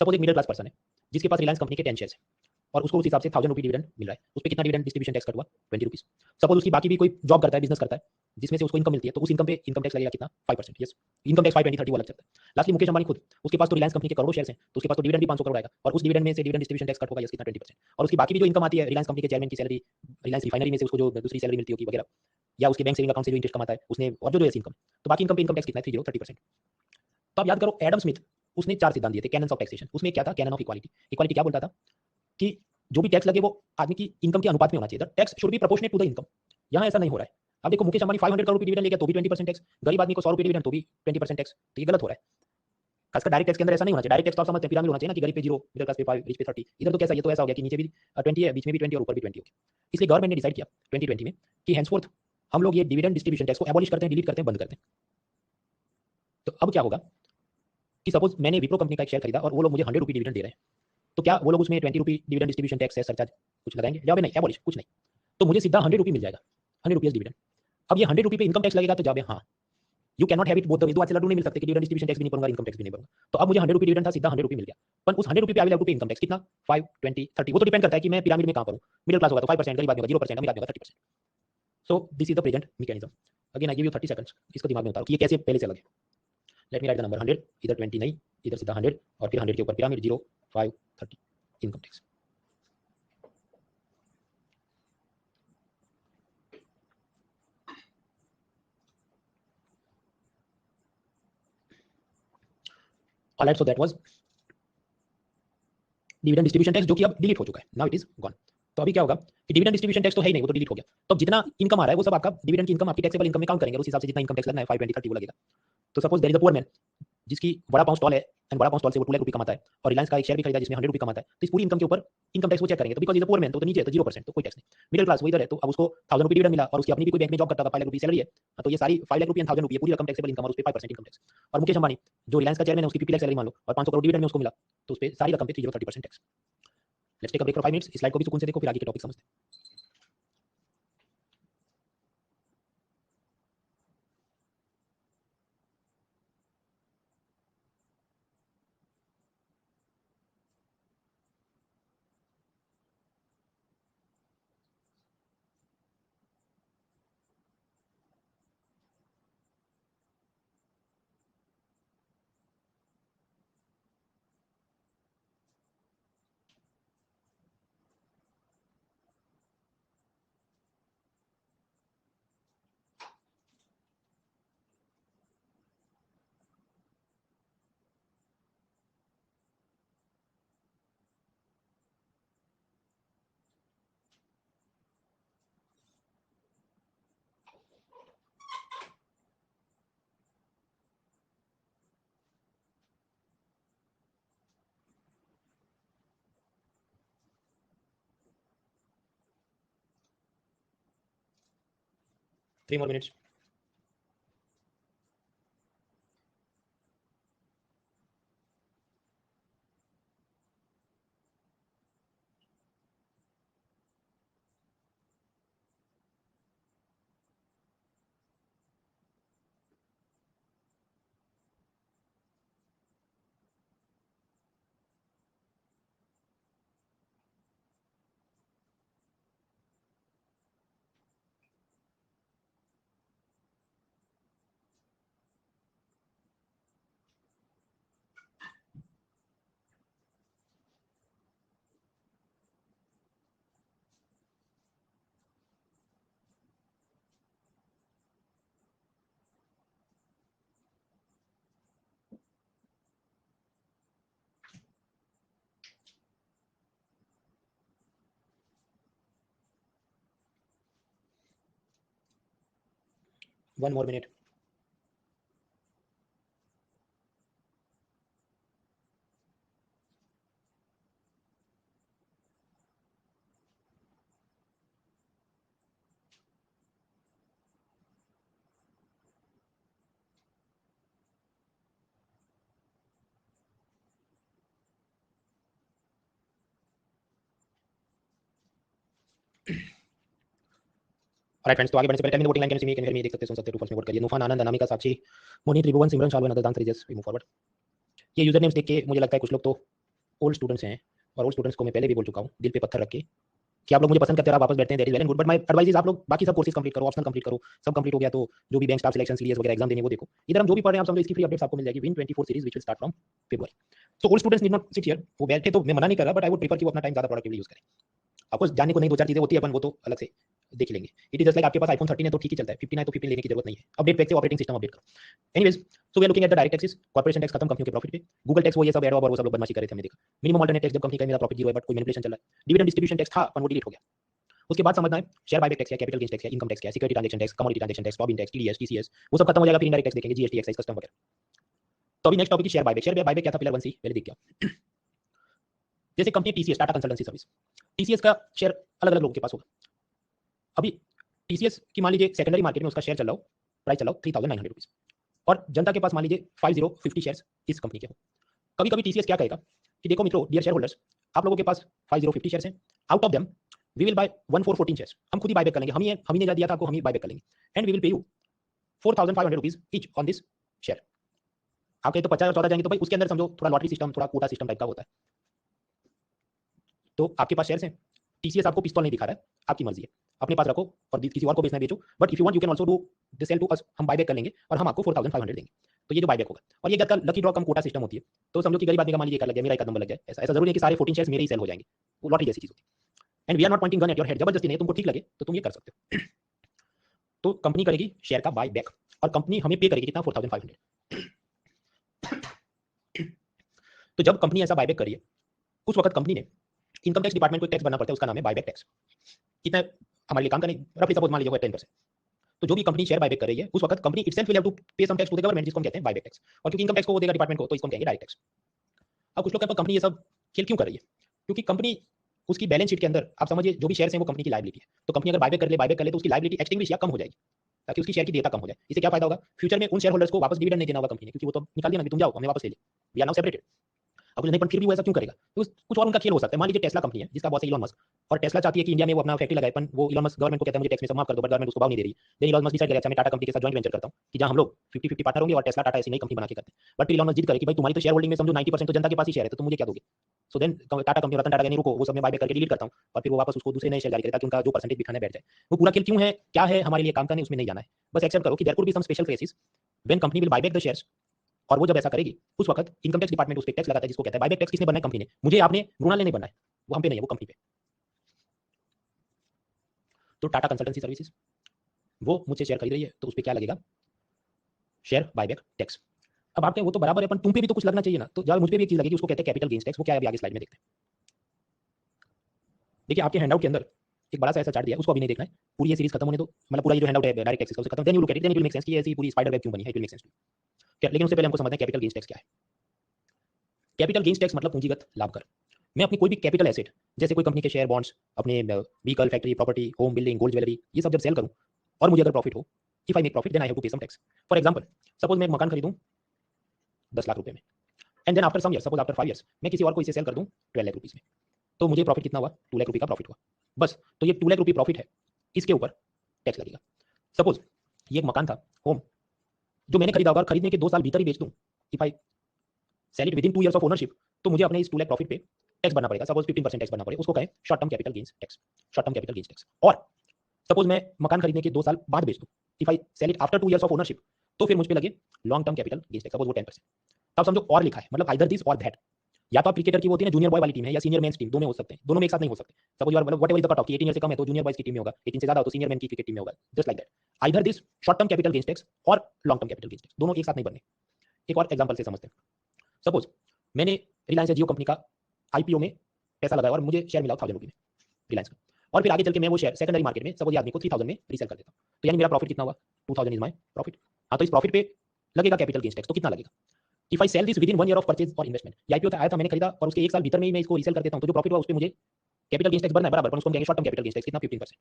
सपोज एक मिडिल क्लास पर्सन है जिसके पास रिलायंस कंपनी के 10 शेयर्स है और उसको उस हिसाब से 1000 रुपी डिविडेंड मिल रहा है, उस पर कितना डिविडेंड डिस्ट्रीब्यूशन टैक्स कट हुआ 20 रुपीज। सपोज उसकी बाकी भी कोई जॉब करता है, बिजनेस करता है, जिसमें से उसको इनकम मिलती है, तो उस इनकम पे इनकम टैक्स लगेगा कितना 5%। यस, इनकम टैक्स 5, 20, 30 वो अलग चलता है। लास्टली मुकेश अंबानी खुद, उसके पास तो रिलायंस कंपनी के करोड़ों शेयर्स हैं, तो उसके पास तो डिविडेंड भी 500 करोड़ आएगा और उस डिविडेंड में से डिविडेंड डिस्ट्रीब्यूशन टैक्स कट होगा यस कितना 20%। और उसकी बाकी भी जो इनकम आती है रिलायंस कंपनी के चेयरमैन की सैलरी, रिलायंस रिफाइनरी में से उसको जो दूसरी सैलरी मिलती होगी वगैरह, या उसके बैंक सेविंग अकाउंट से जो इंटरेस्ट कमाता है उसने, और जो ऐसी इनकम, तो बाकी इनकम पे इनकम टैक्स कितना है 30%। तो आप याद करो एडम स्मिथ, उसने 4 सिद्धांत दिए थे कैनन्स ऑफ टैक्सेशन। उसमें क्या था, कैनन ऑफ इक्वालिटी। इक्वालिटी क्या बोलता था कि जो भी टैक्स लगे वो आदमी की इनकम के अनुपात में होना चाहिए। The tax should be proportionate to the income. यहाँ ऐसा नहीं हो रहा है। अब देखो मुकेश अंबानी 500 करोड़ रुपए डिविडेंड ले गया तो भी 20% टैक्स, गरीब आदमी को 100 रुपए डिविडेंड तो भी 20% टैक्स, तो ये गलत हो रहा है। खासकर डायरेक्ट टैक्स के अंदर ऐसा नहीं होना चाहिए। डायरेक्ट टैक्स तो आप समझते हैं पिरामिड होना चाहिए ना, कि गरीब पे 0, मिडिल क्लास पे 5, रिच पे 30। इधर तो कैसा, ये तो ऐसा हो गया कि नीचे भी 20 है, बीच में भी 20 और ऊपर भी 20 हो गया। इसलिए गवर्नमेंट ने डिसाइड किया 2020 में कि हैंसफोर्थ हम लोग ये डिविडेंड डिस्ट्रीब्यूशन टैक्स को एबॉलिश करते हैं, डिलीट करते हैं, बंद करते हैं। तो अब क्या होगा कि सपोज मैंने विप्रो कंपनी का एक शेयर खरीदा और वो लोग मुझे 100 रुपी डिविडेंड दे रहे हैं, तो क्या वो लोग उसमें 20 रुपी डिविडेंड डिस्ट्रीब्यूशन टैक्स है, सरचार्ज कुछ लगाएंगे? जवाब है नहीं, एबॉलिश, कुछ नहीं। तो मुझे सीधा 100 रुपी मिल जाएगा, 100 रुपीज डिविडेंड। अब ये 100 रुपी पे इनकम टैक्स लगेगा, तो जवाब है हाँ। You can not have it both the way. दो हाथ से लड्डू नहीं मिल सकते कि डिविडेंड डिस्ट्रीब्यूशन टैक्स भी नहीं भरूंगा, इनकम टैक्स भी नहीं भरूंगा। तो अब मुझे 100 रुपी डिविडेंड था, सीधा 100 रुपी मिल गया। पर उस 100 रुपी पे आई विल हैव टू पे इनकम टैक्स कितना, 5, 20, 30। वो तो डिपेंड करता है कि मैं पिरामिड में कहां पर हूं। मिडिल क्लास होगा तो 5%, गरीब आदमी होगा 0%, अमीर आदमी होगा 30%। So this is the present mechanism. Again I give you 30 seconds, इसको दिमाग में उतारो कि ये कैसे पहले से अलग है। Let me right the number 100, इधर 20 नहीं, इधर सीधा 100 और फिर 100 के ऊपर pyramid 0, 5, 30 income tax. Alright, so that was dividend distribution tax, जो कि अब डिलीट हो चुका है, नाउ इट इज गॉन। तो अभी क्या होगा कि डिविडेंड डिस्ट्रीब्यूशन टैक्स तो है ही नहीं, वो तो डिलीट हो गया। तो अब जितना इनकम आ रहा है वो सब आपका डिविडेंड की इनकम आपकी टैक्सेबल इनकम में काउंट करेंगे, उस हिसाब से जितना इनकम टैक्स लगना है 5, 20, 30 वो लगेगा। तो suppose there is a poor man जिसकी बड़ा पाँव स्टॉल है एंड बड़ा पाँव स्टॉल से वो 2 लाख रुपए कमाता है और रिलायंस का एक शेयर भी खरीदा जिसमें 100 रुपए कमाता है, तो इस पूरी इनकम के ऊपर इनकम टैक्स वो चेक करेंगे। तो because is a poor man तो नीचे है, तो 0%, तो कोई टैक्स नहीं। मिडिल क्लास वो इधर है, तो अब उसको 1000 रुपए डिविडेंड मिला और उसकी अपनी भी कोई बैंक में जॉब करता था, 5 लाख रुपए सैलरी है, तो ये सारी 5 लाख रुपए एंड 1000 रुपए पूरी रकम टैक्सेबल इनकम और उस पे 5% इनकम टैक्स। और मुकेश अंबानी जो रिलायंस का चेयरमैन है, उसकी 50 लाख सैलरी मान लो और 500 करोड़ डिविडेंड में उसको मिला, तो उस पे सारी रकम पे 30% tax. Let's take a break for 5 minutes, इस स्लाइड को भी सुकून से देखो, फिर आगे के टॉपिक समझते हैं। Three more minutes. One more minute. Right friends, तो आगे बढ़ने से पहले tell me the voting line, can you see me, can you hear me, देख सकते हैं, सुन सकते हैं, टू फर्स्ट में वोट करिए। नूफान, आनंद, अनामिका, साक्षी, मोनी, त्रिभुवन, सिमरन, शालवन, अदर, दान, तेजस, वी मूव फॉरवर्ड। ये यूजर नेम्स देख के मुझे लगता है कुछ लोग तो ओल्ड स्टूडेंट्स हैं, और ओल्ड स्टूडेंट्स को मैं पहले भी बोल चुका हूँ, दिल पे पत्थर रख के, कि आप लोग मुझे पसंद करते हैं, आप वापस बैठते हैं, that is well and good, but my advice is आप लोग बाकी सब कोर्सेज कंप्लीट करो, ऑप्शनल कंप्लीट करो, सब कंप्लीट हो गया तो जो भी बैंक स्टाफ सिलेक्शन सीरीज वगैरह एग्जाम देने वो देखो। इधर हम जो भी पढ़ रहे हैं आप समझो इसकी फ्री अपडेट्स आपको मिल जाएगी, win 24 series which will start from February. So old students need not sit here, वो बैठे तो मैं मना नहीं कर रहा, बट आई वुड प्रेफर कि वो अपना टाइम ज्यादा प्रोडक्टिवली यूज करें। आपको जानने को नहीं दो चार चीजें होती है, अपन वो तो अलग से देख लेंगे। इट इज जस्ट लाइक आपके पास आईफोन 13 है तो ठीक ही चलता है, 15 है तो 15 लेने की जरूरत नहीं है, अपडेट पैक से ऑपरेटिंग सिस्टम अपडेट करो। Anyways, so we are looking at the direct taxes, corporation tax खत्म, कंपनियों के प्रॉफिट पे, गूगल टैक्स वो ये सब एड और वो सब लोग बदमाशी कर रहे थे, हमने देखा। मिनिमम ऑल्टरनेट टैक्स जब कंपनी का मेरा प्रॉफिट जीरो है बट कोई मैनिपुलेशन चल रहा है। डिविडेंड डिस्ट्रीब्यूशन टैक्स था पर वो डिलीट हो गया। उसके बाद समझना है शेयर बायबैक टैक्स है, कैपिटल गेन्स टैक्स है, इनकम टैक्स है, security transaction tax, commodity transaction tax, Tobin tax, TDS, TCS, वो सब खत्म हो जाएगा, फिर इनडायरेक्ट टैक्स देखेंगे, जीएसटी, एक्साइज, कस्टम वगैरह। तो अभी नेक्स्ट टॉपिक है शेयर बायबैक। शेयर बायबैक क्या था, पिलर 1C पहले देख क्या। जैसे company TCS, Tata consultancy service, TCS का शेयर अलग अलग लोगों के पास होगा। अभी टीसीएस की मान लीजिए सेकेंडरी मार्केट में उसका शेयर चल रहा हो, प्राइस चल रहा हो 3900 रुपीज, और जनता के पास मान लीजिए 5050 शेयर्स इस कंपनी के हो। कभी कभी टीसीएस क्या कहेगा कि देखो मित्रों, डियर शेयर होल्डर्स, आप लोगों के पास 5050 शेयर्स हैं, out of them we will buy 1414 shares, हम खुद ही बायबैक करेंगे, हम ही ने दिया था आपको, हम ही बायबैक करेंगे, and we will pay you 4500 rupees each on this share. आप कहे तो 50 और 14 जाएंगे, तो भाई उसके अंदर समझो थोड़ा लॉटरी सिस्टम, थोड़ा कोटा सिस्टम टाइप का होता है। तो आपके पास शेयर्स हैं, टीसीएस आपको पिस्तौल नहीं दिखा रहा है, आपकी मर्जी है, अपने पास रखो और किसी और को बेचना बेचो, but if you want you can also do the sale to us, हम बायबैक कर लेंगे और हम आपको 4500 देंगे। तो ये जो बायबैक होगा, और ये क्या लकी ड्रॉ कम कोटा सिस्टम होती है, तो समझो कि गरीब आदमी का मान लीजिए लग गया, मेरा एक नंबर लग गया, ऐसा जरूरी है कि सारे 14 शेयर्स मेरे ही सेल हो जाएंगे, वो लॉटरी जैसी चीज होती है। And we are not pointing gun at your head, जबरदस्ती नहीं, तुमको ठीक लगे तो तुम ये कर सकते हो। तो कंपनी करेगी शेयर का बायबैक, और कंपनी हमें पे करेगी कितना, 4500। तो जब कंपनी ऐसा बायबैक करिए, उस वक्त कंपनी ने इनकम टैक्स डिपार्टमेंट को टैक्स भरना पड़ता है, उसका नाम है बायबैक टैक्स। कितना हमारे लिए काम करें, रफली सपोज मान लीजिए 10%। तो जो भी कंपनी शेयर बायबैक कर रही है उस वक्त company itself will have to pay some tax to the government, जिसको हम कहते हैं बायबैक टैक्स, और क्योंकि इनकम टैक्स को वो देगा डिपार्टमेंट को, तो इसको हम कहेंगे डायरेक्ट टैक्स। अब कुछ लोग कहते हैं कंपनी ये सब खेल क्यों कर रही है, क्योंकि कंपनी उसकी बैलेंस शीट के अंदर आप समझिए जो भी शेयर्स हैं वो कंपनी की लायबिलिटी है, तो कंपनी अगर बायबैक कर ले तो उसकी लायबिलिटी एक्सटिंग्विश या कम हो जाएगी, ताकि उसकी शेयर की देयता कम हो जाए। इससे क्या फायदा होगा, फ्यूचर में उन शेयर होल्डर्स को वापस डिविडेंड नहीं देना होगा कंपनी ने, क्योंकि वो तो निकाल दिया ना कि तुम जाओ हमने वापस ले लिया, वी आर नाउ सेपरेटेड। अब नहीं, पर फिर भी वो ऐसा क्यों करेगा, तो कुछ और उनका खेल हो सकता है। मान लीजिए टेस्ला कंपनी है जिसका बॉस है इलॉन मस्क, और टेस्ला चाहती है कि इंडिया में वो अपना फैक्ट्री लगाए, पर वो इलॉन मस्क गवर्नमेंट को कहता है मुझे टैक्स में सब माफ कर दो, बट गवर्नमेंट उसको भाव नहीं दे रही है। देन इलॉन मस्क डिसाइड करेगा मैं टाटा कंपनी के साथ जॉइंट वेंचर करता हूं, कि जहां हम लोग 50-50 पार्टनर होंगे और टेस्ला टाटा ऐसी नई कंपनी बना के करते हैं। बट फिर इलॉन मस्क जिद करे कि भाई तुम्हारी तो शेयर होल्डिंग में समझो 90% तो जनता के पास ही शेयर है, तो तुम मुझे क्या दोगे। So then tata company, Ratan Tata, नहीं रुको, वो सब मैं बायबैक करके डिलीट करता हूं, और फिर वो वापस उसको दूसरे नए शेयर जारी करेगा, ताकि उनका जो परसेंटेज बिखाने बैठ जाए। वो पूरा खेल क्यों है, क्या है, हमारे लिए काम करने उसमें नहीं जाना है, बस एक्सेप्ट करो कि there could be some special cases when company will buyback the shares, और वो जब ऐसा करेगी उस वक्त इनकम टैक्स डिपार्टमेंट उस पर टैक्स लगाता है, जिसको कहता है बायबैक टैक्स। किसने बनना है, कंपनी ने, मुझे आपने मृणाल ने बनना है, वो हम पे नहीं है, वो कंपनी पे। तो टाटा कंसल्टेंसी सर्विसेज वो मुझसे शेयर खरीद रही है, तो उस पर क्या लगेगा, शेयर बायबैक टैक्स। अब आपके वो तो बराबर है, पर तुम पे भी तो कुछ लगना चाहिए ना, तो जब मुझ पे भी एक चीज लगेगी, उसको कहते हैं कैपिटल गेन्स टैक्स। वो क्या है अभी आगे स्लाइड में देखते हैं। देखिए आपके हैंडआउट के अंदर एक बड़ा सा ऐसा चार्ट दिया है, उसको अभी नहीं देखना है, पूरी ये सीरीज खत्म होने दो, मतलब पूरा ये जो हैंडआउट है डायरेक्ट टैक्सेस का, उसे खत्म, then you look at it, then it will make sense कि ऐसी पूरी स्पाइडर वेब क्यों बनी है, इट विल मेक सेंस। लेकिन उससे पहले हमको समझना है कैपिटल गेन्स टैक्स क्या है। कैपिटल गेन्स टैक्स मतलब पूंजीगत लाभ कर। मैं अपनी कोई भी कैपिटल एसेट, जैसे कोई कंपनी के शेयर, बॉन्ड्स, अपने vehicle, factory, property, home, building, gold, jewellery, ये सब जब सेल करूं और मुझे अगर प्रॉफिट हो, if I make profit then I have to pay some tax. For example, suppose मैं एक मकान खरीदूं 10 लाख रुपए में, and then after some year, suppose after 5 years मैं किसी और को इसे सेल कर दूं 12 लाख रुपीस में, तो मुझे प्रॉफिट कितना हुआ, 2 लाख रुपए का प्रॉफिट हुआ। बस, तो ये 2 लाख रुपए प्रॉफिट है, इसके ऊपर टैक्स लगेगा। सपोज ये एक मकान था, होम, जो मैंने खरीदा होगा और खरीदने के 2 साल भीतर ही बेच दूं, if I sell it within 2 years of ownership, तो मुझे अपने इस 2 लाख प्रॉफिट पे टैक्स भरना पड़ेगा। सपोज 15% टैक्स भरना पड़ेगा, उसको कहें short term capital gains tax, short term capital gains tax. और सपोज मैं मकान खरीदने के 2 साल बाद बेच दूं, if I sell it after 2 years of ownership, तो फिर मुझ पे लगे long term capital gains tax, suppose वो 10%। तब समझो और लिखा है, मतलब आइदर दिस और दैट, या तो आप क्रिकेटर की होती है ना जूनियर बॉय वाली टीम है, या सीनियर मेंस टीम, दोनों हो सकते हैं, दोनों में एक साथ नहीं हो सकते। सपोज यार मतलब whatever is the cut off, 18 year से कम है तो जूनियर बॉयज की टीम में होगा, 18 से ज्यादा हो तो सीनियर मेन की क्रिकेट टीम में होगा, just like that. Either this short term capital gains tax और long term capital gains tax, दोनों एक साथ नहीं बनने। एक और एग्जांपल से समझते हैं। सपोज मैंने रिलायंस जियो कंपनी का आईपीओ में पैसा लगाया और मुझे शेयर मिला 1000 रुपये में रिलायंस का, और फिर आगे चल के मैं वो शेयर सेकेंडरी मार्केट में सपोज आदमी को 3000 में रीसेल कर देता हूं, तो यानी मेरा प्रॉफिट कितना हुआ, 2000 इज माय प्रॉफिट। हाँ, तो इस प्रॉफिट पे लगेगा कैपिटल गेन्स टैक्स, तो कितना लगेगा। If I sell this within 1 year of purchase और इन्वेस्टमेंट, ये आईपीओ आया था, मैंने खरीदा और उसके 1 साल भीतर में ही मैं इसको रीसेल कर देता हूं, तो जो प्रॉफिट हुआ उस पे मुझे कैपिटल गेन्स टैक्स भरना है बराबर, पर उसको हम कहेंगे short term capital gains tax, कितना 15%।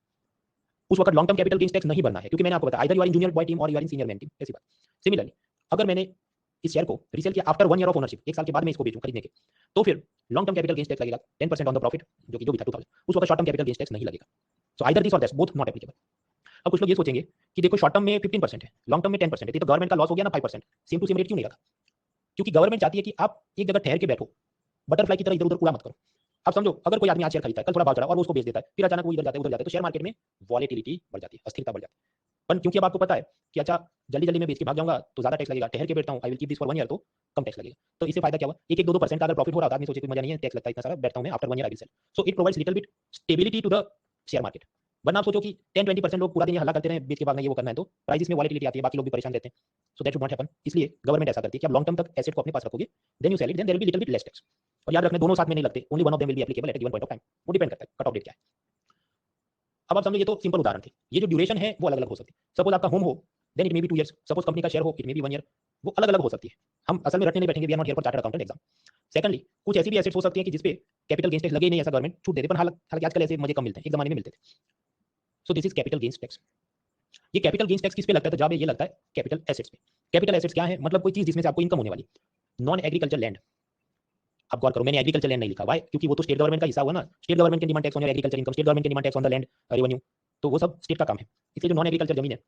उस वक्त long term capital gains tax नहीं भरना है, क्योंकि मैंने आपको बताया either you are in junior boy team और you are in senior man team, ऐसी बात। सिमिलरली अगर मैंने इस शेयर को रीसेल किया आफ्टर 1 ईयर ऑफ ओनरशिप, 1 साल के बाद मैं इसको बेचूं खरीदने के, तो फिर long term capital gains tax लगेगा 10% ऑन द प्रॉफिट, जो भी था 2000, उस वक्त short term capital gains tax नहीं लगेगा। सो आइदर दिस और दैट, बोथ नॉट एप्लीकेबल। अब कुछ लोग ये सोचेंगे कि देखो शॉर्ट टर्म में 15% है, लॉन्ग टर्म में 10% है, तो गवर्नमेंट का लॉस हो गया ना 5%, सेम टू सेम रेट क्यों नहीं लगा? क्योंकि गवर्नमेंट चाहती है कि आप एक जगह ठहर के बैठो, बटरफ्लाई की तरह इधर उधर उड़ा मत करो। अब समझो अगर कोई आदमी आज शेयर खरीदता है, कल थोड़ा भाव चढ़ा और वो उसको बेच देता है, फिर अचानक वो इधर जाता है उधर जाता है, तो शेयर मार्केट में वॉलेटिलिटी बढ़ जाती है, अस्थिरता बढ़ जाती है। पर क्योंकि अब आपको पता है कि अच्छा जल्दी जल्दी में बेच के भाग जाऊंगा तो ज्यादा टैक्स लगेगा, ठहर के बैठता हूँ I will keep this for 1 year तो कम टैक्स लगेगा। तो इससे फायदा क्या हुआ, एक एक दो दो परसेंट का अगर प्रॉफिट हो रहा था, आदमी सोचे कोई मजा नहीं है, टैक्स लगता है इतना सारा, बैठता हूं मैं, after 1 year I will sell. So it provides little bit stability to the share market. वरना आप सोचो कि 10-20% लोग पूरा दिन ये हल्ला करते रहे, बेच के भागना, ये वो करना है, तो प्राइस में वॉलेटिलिटी आती है, बाकी लोग भी परेशान रहते हैं। So that should not happen. इसलिए गवर्नमेंट ऐसा करती है कि आप लॉन्ग टर्म तक एसेट को अपने पास रखोगे, then you sell it, then there will be little bit less tax. और याद रखना दोनों साथ में नहीं लगते, only one of them will be applicable at given point of time. वो डिपेंड करता है कट ऑफ डेट क्या है। अब आप समझो ये तो सिंपल उदाहरण थे, ये जो ड्यूरेशन है वो अलग अलग हो सकती है। सपोज आपका होम हो then it may be 2 years, suppose company का शेयर हो इट मे बी 1 ईयर, वो अलग अलग हो सकती है। हम असल में रटने नहीं बैठेंगे, we are not here for chartered accountant exam. Secondly कुछ ऐसी भी एसेट्स हो सकती हैं कि जिसपे कैपिटल गेन्स टैक्स लगे ही नहीं, ऐसा गवर्नमेंट छूट देते, पर हालांकि आजकल ऐसे मजे कम मिलते हैं, एक जमाने में मिलते थे। So this is capital gains tax. ये कैपिटल गेन्स टैक्स किस पे लगता है, तो जवाब ये लगता है कैपिटल एसेट्स पे। कैपिटल एसेट्स क्या है, मतलब कोई चीज जिसमें से आपको इनकम होने वाली। नॉन एग्रीकल्चर लैंड, आप गौर करो मैंने एग्रीकल्चर लैंड नहीं लिखा, वाई? क्योंकि वो तो स्टेट गवर्नमेंट का हिस्सा हुआ ना, स्टेट गवर्नमेंट के demand tax on agriculture income, state government के demand tax on the land revenue, तो वो सब स्टेट का काम है। इसलिए जो नॉन एग्रीकल्चर जमीन है,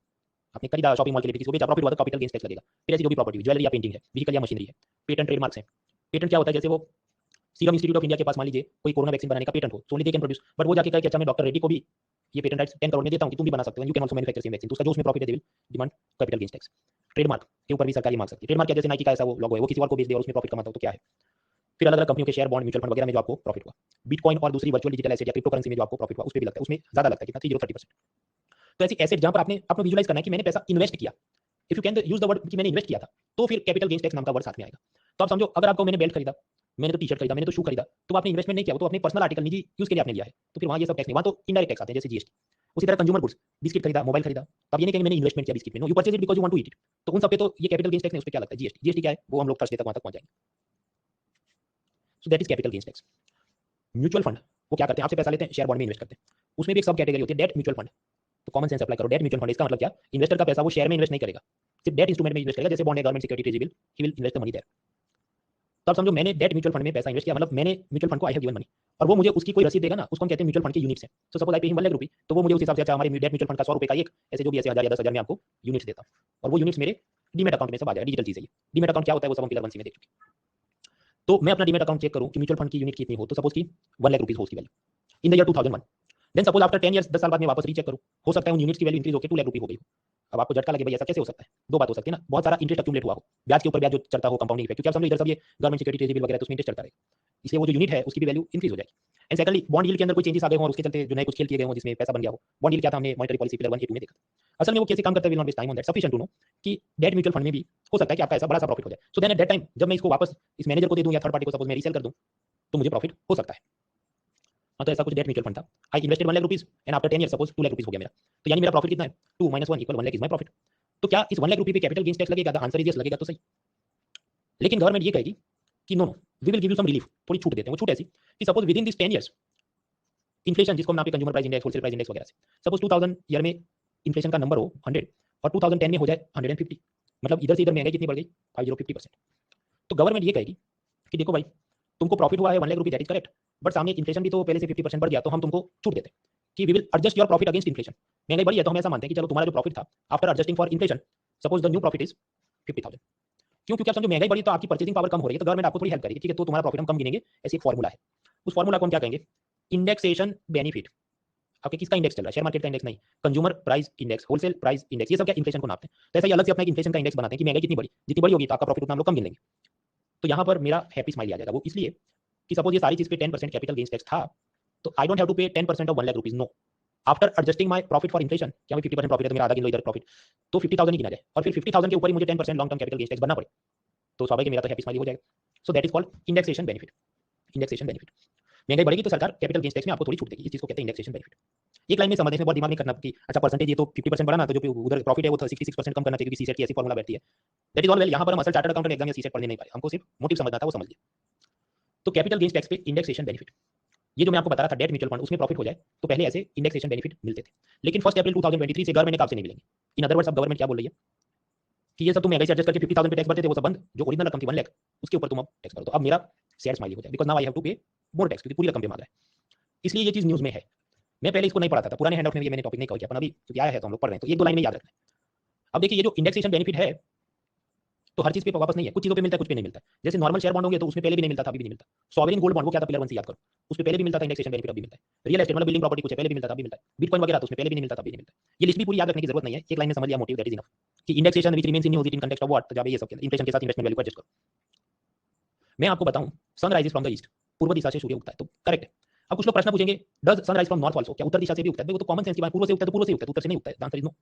आपने खरीदा शॉपिंग मॉल के लिए, किसी को बेचा, प्रॉफिट हुआ तो कैपिटल गेन्स टैक्स लगेगा। फिर ऐसी जो भी प्रॉपर्टी, ज्वेलरी या पेंटिंग है, व्हीकल या मशीनरी है, पेटेंट ट्रेडमार्क्स है। पेटेंट क्या होता है, जैसे वो सीरम इंस्टीट्यूट ऑफ इंडिया के पास मान लीजिए कोई कोरोना वैक्सीन बनाने का पेटेंट हो, so only they can produce, but वो जाके कहे कि अच्छा मैं डॉक्टर रेड्डी को भी ये पेटेंट राइट्स 10 करोड़ में देता हूं कि तुम भी बना सकते हो, you can also manufacture same vaccine, तो उसका जो उसमें प्रॉफिट है they will demand capital gains tax. Trademark के ऊपर भी सरकार ये मांग सकती है। ट्रेडमार्क क्या, जैसे नाइकी का ऐसा वो लोगो है, वो किसी और को बेच दे और उसमें प्रॉफिट कमाता हो तो क्या है। फिर अलग अलग कंपनियों के शेयर, बॉन्ड, म्यूचुअल फंड वगैरह में जो आपको प्रॉफिट हुआ, बिटकॉइन और दूसरी वर्चुअल डिजिटल एसेट या क्रिप्टो करेंसी में जो आपको प्रॉफिट हुआ, उस पे भी लगता है, उसमें ज्यादा लगता है, कितना 30-30%। तो ऐसी एसेट जहां पर आपने आपको विजुअलाइज करना है कि मैंने पैसा इन्वेस्ट किया, if you can use the word कि मैंने इन्वेस्ट किया था, तो फिर कैपिटल गेन्स टैक्स नाम का वर्ड साथ में आएगा। तो आप समझो अगर आपको मैंने बेल्ट खरीदा, मैंने तो टी शर्ट खरीदा, मैंने तो शू खरीदा, तो आपने इन्वेस्टमेंट नहीं किया, वो तो अपने पर्सनल आर्टिकल निजी यूज के लिए आपने लिया है, तो फिर वहां ये सब टैक्स नहीं, वहां तो इनडायरेक्ट टैक्स आते हैं जैसे जीएसटी। उसी तरह कंज्यूमर गुड्स, बिस्किट खरीदा, मोबाइल खरीदा, तो अब ये नहीं कहेंगे मैंने इन्वेस्टमेंट किया बिस्किट में, no, you purchase it because you want to eat it, तो उन सब पे तो ये कैपिटल गेन्स टैक्स नहीं, उस पे क्या लगता है, जीएसटी। जीएसटी क्या है वो हम लोग ट्रस्ट तक वहां तक पहुंच जाएंगे। सो that is capital gains tax. Mutual fund वो क्या करते हैं, आपसे पैसा लेते हैं, शेयर बॉन्ड में इन्वेस्ट करते हैं, उसमें भी एक सब कैटेगरी होती है डेट म्यूचुअल फंड। तो कॉमन सेंस अप्लाई करो, डेट म्यूचुअल फंड इसका मतलब क्या, इन्वेस्टर का पैसा वो शेयर में इन्वेस्ट नहीं करेगा, सिर्फ डेट इंस्ट्रूमेंट में इन्वेस्ट करेगा, जैसे बॉन्ड है, government security treasury bill, he will invest the money there. तब समझो मैंने डेट म्यूचुअल फंड में पैसा इन्वेस्ट किया, मतलब मैंने म्यूचुअल फंड को आई हैव गिवन मनी, और वो मुझे उसकी कोई रसीद देगा ना, उसको हम कहते हैं म्यूचुअल फंड के यूनिट्स है। तो suppose I pay him 1 lakh रुपए, तो वो मुझे उस हिसाब से अच्छा हमारे डेट म्यूचुअल फंड का 100 रुपए का एक ऐसे जो भी ऐसे 1000 या 10,000 में आपको यूनिट्स देता हूं, और वो यूनिट्स मेरे डीमेट अकाउंट में सब आ जाएगा, डिजिटल चीज है ये। डीमेट अकाउंट क्या होता है वो सब हम पिलर 1 सी में देख चुके। तो मैं अपना डीमेट अकाउंट चेक करूं कि म्यूचुअल फंड की यूनिट कितनी हो, तो सपोज की 1 लाख रुपीस हो उसकी value in the year 2001। Then suppose after 10 years 10 साल बाद मैं वापस रीचेक करूं, हो सकता है उन यूनिट्स की वैल्यू इंक्रीज होकर 2 लाख रुपए हो गई हो। अब आपको झटका लगे भाई ऐसा कैसे हो सकता है, दो बात हो सकती है ना, बहुत सारा इंटरेस्ट अक्यूमुलेट हुआ हो, ब्याज के ऊपर ब्याज जो चलता हो, कंपाउंडिंग इफेक्ट, क्योंकि आप समझो इधर सब ये गवर्नमेंट सिक्योरिटी ट्रेजरी बिल वगैरह तो उसमें इंटरेस्ट चलता रहेगा, इसलिए वो जो यूनिट है उसकी भी वैल्यू इंक्रीज हो जाएगी। एंड सेकंडली बॉन्ड यील्ड के अंदर कोई चेंजेस आ गए हो और उसके चलते जो नए कुछ खेल किए गए हो जिसमें पैसा बन गया हो। बॉन्ड यील्ड क्या था, हमने मॉनेटरी पॉलिसी पिलर 1 ए 2 में देखा। असल में वो कैसे काम करता है, will not waste time on that, sufficient to know कि डेट म्यूचुअल फंड में भी हो सकता है कि आपका ऐसा बड़ा सा प्रॉफिट हो जाए। So then at that time जब मैं इसको वापस इस मैनेजर को दे दूं या थर्ड पार्टी को सपोज मैं रीसेल कर दूं, तो मुझे प्रॉफिट हो सकता है। हाँ, तो ऐसा कुछ डेट म्यूचुअल फंड था, I invested 1 lakh rupees and after 10 years suppose 2 lakh rupees हो गया मेरा, तो यानी मेरा प्रॉफिट कितना है, 2 - 1 = 1 लाख इज माय प्रॉफिट। तो क्या इस 1 लाख रुपए पे कैपिटल गेन्स टैक्स लगेगा, द आंसर इज यस, लगेगा तो सही। लेकिन गवर्नमेंट ये कहेगी कि no no we will give you some relief, थोड़ी छूट देते हैं। वो छूट ऐसी कि suppose within this 10 years inflation, जिसको हम नापे consumer price index, wholesale price index वगैरह से, सपोज 2000 ईयर में इन्फ्लेशन का नंबर हो 100 और 2010 में हो जाए 150, मतलब इधर से इधर महंगाई कितनी बढ़ गई, 50% तो गवर्नमेंट ये कहेगी कि देखो भाई तुमको प्रॉफिट हुआ है 1 लाख रुपए, दैट इज करेक्ट, बट सामने इन्फ्लेशन भी तो पहले से 50% बढ़ गया, तो हम तुमको छूट देते हैं कि we will adjust your profit against inflation. महंगाई बढ़ी है तो हम ऐसा मानते हैं कि चलो तुम्हारा जो प्रॉफिट था after adjusting for inflation, suppose the new profit is 50,000। क्यों, क्योंकि आप समझो महंगाई बढ़ी तो आपकी परचेसिंग पावर कम हो रही है, तो गवर्नमेंट आपको थोड़ी हेल्प करेगी, ठीक है, तो तुम्हारा प्रॉफिट हम कम गिनेंगे, ऐसी एक फॉर्मूला है। उस फॉर्मूला को हम क्या कहेंगे, इंडेक्सेशन बेनिफिट। आपके किसका इंडेक्स चल रहा है, शेयर मार्केट का इंडेक्स नहीं, consumer price index, wholesale price index, ये सब क्या इन्फ्लेशन को नापते हैं। तो ऐसा ही अलग से अपना एक इन्फ्लेशन का इंडेक्स बनाते हैं कि महंगाई कितनी बढ़ी, जितनी बड़ी होगी तो आपका प्रॉफिट उतना हम लोग कम गिन लेंगे। तो यहाँ पर मेरा हैप्पी स्माइल आ जाएगा, वो इसलिए कि सपोज ये सारी चीज पे 10% कैपिटल गेन्स टैक्स था, तो I don't have to pay 10% of 1 lakh rupees, no, after adjusting my profit for inflation, क्या मैं 50% प्रॉफिट है तो मेरा आधा गिन लो इधर प्रॉफिट, तो 50,000 ही गिना जाए, और फिर 50,000 के ऊपर ही मुझे 10% long term capital gains tax भरना पड़े, तो स्वाभाविक मेरा तो हैप्पी स्माइल हो जाएगा। सो that is called indexation benefit. Indexation benefit, महंगाई बढ़ेगी तो सरकार कैपिटल गेन्स टैक्स में आपको थोड़ी छूट देगी, इस चीज को कहते हैं इंडेक्सेशन बेनिफिट। एक लाइन में समझने में बहुत दिमाग नहीं करना कि अच्छा परसेंटेज ये तो 50% बढ़ा ना, तो जो उधर प्रॉफिट है वो 66% कम करना चाहिए, क्योंकि सीसेट की ऐसी फॉर्मूला बैठती है। दैट इज ऑल वेल, यहाँ पर हम असल चार्टर्ड अकाउंटेंट एग्जाम या सीसेट पढ़ने नहीं पाए, हमको सिर्फ मोटिव समझना था, वो समझ लिया। तो कैपिटल गेन्स टैक्स पे इंडेक्सेशन बेनिफिट, ये जो मैं आपको बता रहा था डेट म्यूचुअल फंड, उसमें प्रॉफिट हो जाए तो पहले ऐसे इंडेक्सेशन बेनिफिट मिलते थे, लेकिन 1 अप्रैल 2023 से गवर्नमेंट ने आपसे नहीं मिलेंगे। इन अदर वर्ड्स अब गवर्नमेंट क्या बोल रही है कि ये सब तुम महंगाई से एडजस्ट करके 50,000 पे टैक्स भरते थे, वो सब बंद, जो ओरिजिनल रकम थी 1 लाख उसके ऊपर तुम अब टैक्स भरो। तो अब मेरा शेयर स्माइली हो जाए, because now I have to pay more tax, क्योंकि पूरी रकम पे मांग रहा है, इसलिए ये चीज न्यूज में है। मैं पहले इसको नहीं पढ़ाता था, पुराने हैंडआउट में ये मैंने टॉपिक नहीं कवर किया, पर अभी क्योंकि आया है तो हम लोग पढ़ रहे हैं, तो एक दो लाइन में याद रखना है। अब देखिए ये जो इंडेक्सेशन बेनिफिट है, तो हर चीज पे वापस नहीं है, कुछ चीजों पे मिलता है, कुछ पे नहीं मिलता है। जैसे नॉर्मल शेयर बॉन्ड होंगे तो उसमें पहले भी नहीं मिलता था, अभी भी नहीं मिलता। सॉवरेन गोल्ड बॉन्ड वो क्या था, पिलर 1 से याद करो, उसमें पहले भी मिलता था इंडेक्सेशन बेनिफिट, अभी मिलता है। रियल एस्टेट मतलब बिल्डिंग प्रॉपर्टी कुछ है, पहले भी मिलता था, अभी मिलता है। बिटकॉइन वगैरह तो उसमें पहले भी नहीं मिलता था, अभी नहीं मिलता। ये लिस्ट भी पूरी याद रखने की जरूरत नहीं है, एक लाइन में समझ लिया मोटिव, दैट इज इनफ। कि indexation which remains in use it in context of what, तो जब ये सब इन्फ्लेशन के साथ इन्वेस्टमेंट वैल्यू को एडजस्ट करो। मैं आपको बताऊं, sun rises from the east, पूर्व दिशा से सूर्य उगता है, तो करेक्ट है। अब कुछ लोग प्रश्न पूछेंगे, does sun rise from north also, क्या उत्तर दिशा से भी उगता है? वो तो कॉमन सेंस की बात, पूर्व से उगता है तो पूर्व से उगता है, तो उत्तर से नहीं उगता है, आंसर इज नो।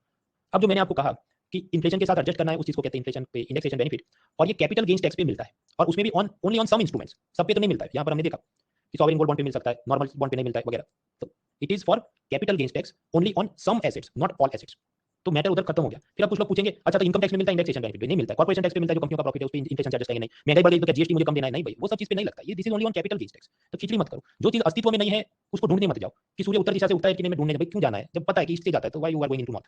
अब जो मैंने आपको कहा कि इन्फ्लेशन के साथ एडजस्ट करना है, उस चीज को कहते हैं इन्फ्लेशन पे इंडेक्सेशन बेनिफिट, और ये कैपिटल गेन्स टैक्स पे मिलता है, और उसमें भी on only on some instruments, सब पे तो नहीं मिलता है। यहाँ पर हमने देखा कि सॉवरेन गोल्ड बॉन्ड पे मिल सकता है, नॉर्मल बॉन्ड पे नहीं मिलता है वगैरह। तो it is for capital gains tax only on some assets, not all assets. तो मैटर उधर खत्म हो गया। फिर अब कुछ लोग पूछेंगे, अच्छा तो इनकम टैक्स में मिलता है, इंडेक्सेशन बेनिफिट नहीं मिलता है, कॉर्पोरेशन टैक्स पे मिलता है, जो कंपनियों का प्रॉफिट है उस पे इन्फ्लेशन चार्जेस कहेंगे नहीं, महंगाई बढ़ गई तो क्या जीएसटी मुझे कम देना है? नहीं भाई, वो सब चीज पे नहीं लगता, ये this is only on capital gains tax. तो खिचड़ी मत करो, जो चीज अस्तित्व में नहीं है उसको ढूंढने मत जाओ कि सूर्य उत्तर दिशा से उगता है कि नहीं, मैं ढूंढने भाई क्यों जाना है, जब पता है कि इससे जाता है, तो why you are going into north.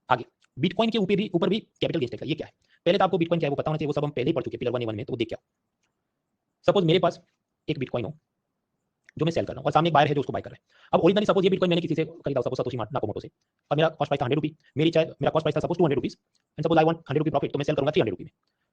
आगे बिटकॉइन के ऊपर भी कैपिटल गेन्स टैक्स है, ये क्या है? पहले तो आपको बिटकॉइन क्या है वो पता होना चाहिए, वो सब हम पहले ही पढ़ चुके हैं पिलर 1 A1 में, तो वो देख क्या। सपोज मेरे पास एक बिटकॉइन हो जो मैं सेल कर रहा हूँ, और सामने एक बायर है जो उसको बाय कर रहा है। अब ओरिजिनली सपोज ये बिटकॉइन मैंने किसी से खरीदा, सपोज सतोशी नाकामोटो से, और मेरा कॉस्ट प्राइस था 100 रुपी, मेरी चाहे मेरा कॉस्ट प्राइस था suppose 200 rupees, and suppose I want 100 rupee profit, तो मैं सेल करूंगा 300 रुपी में।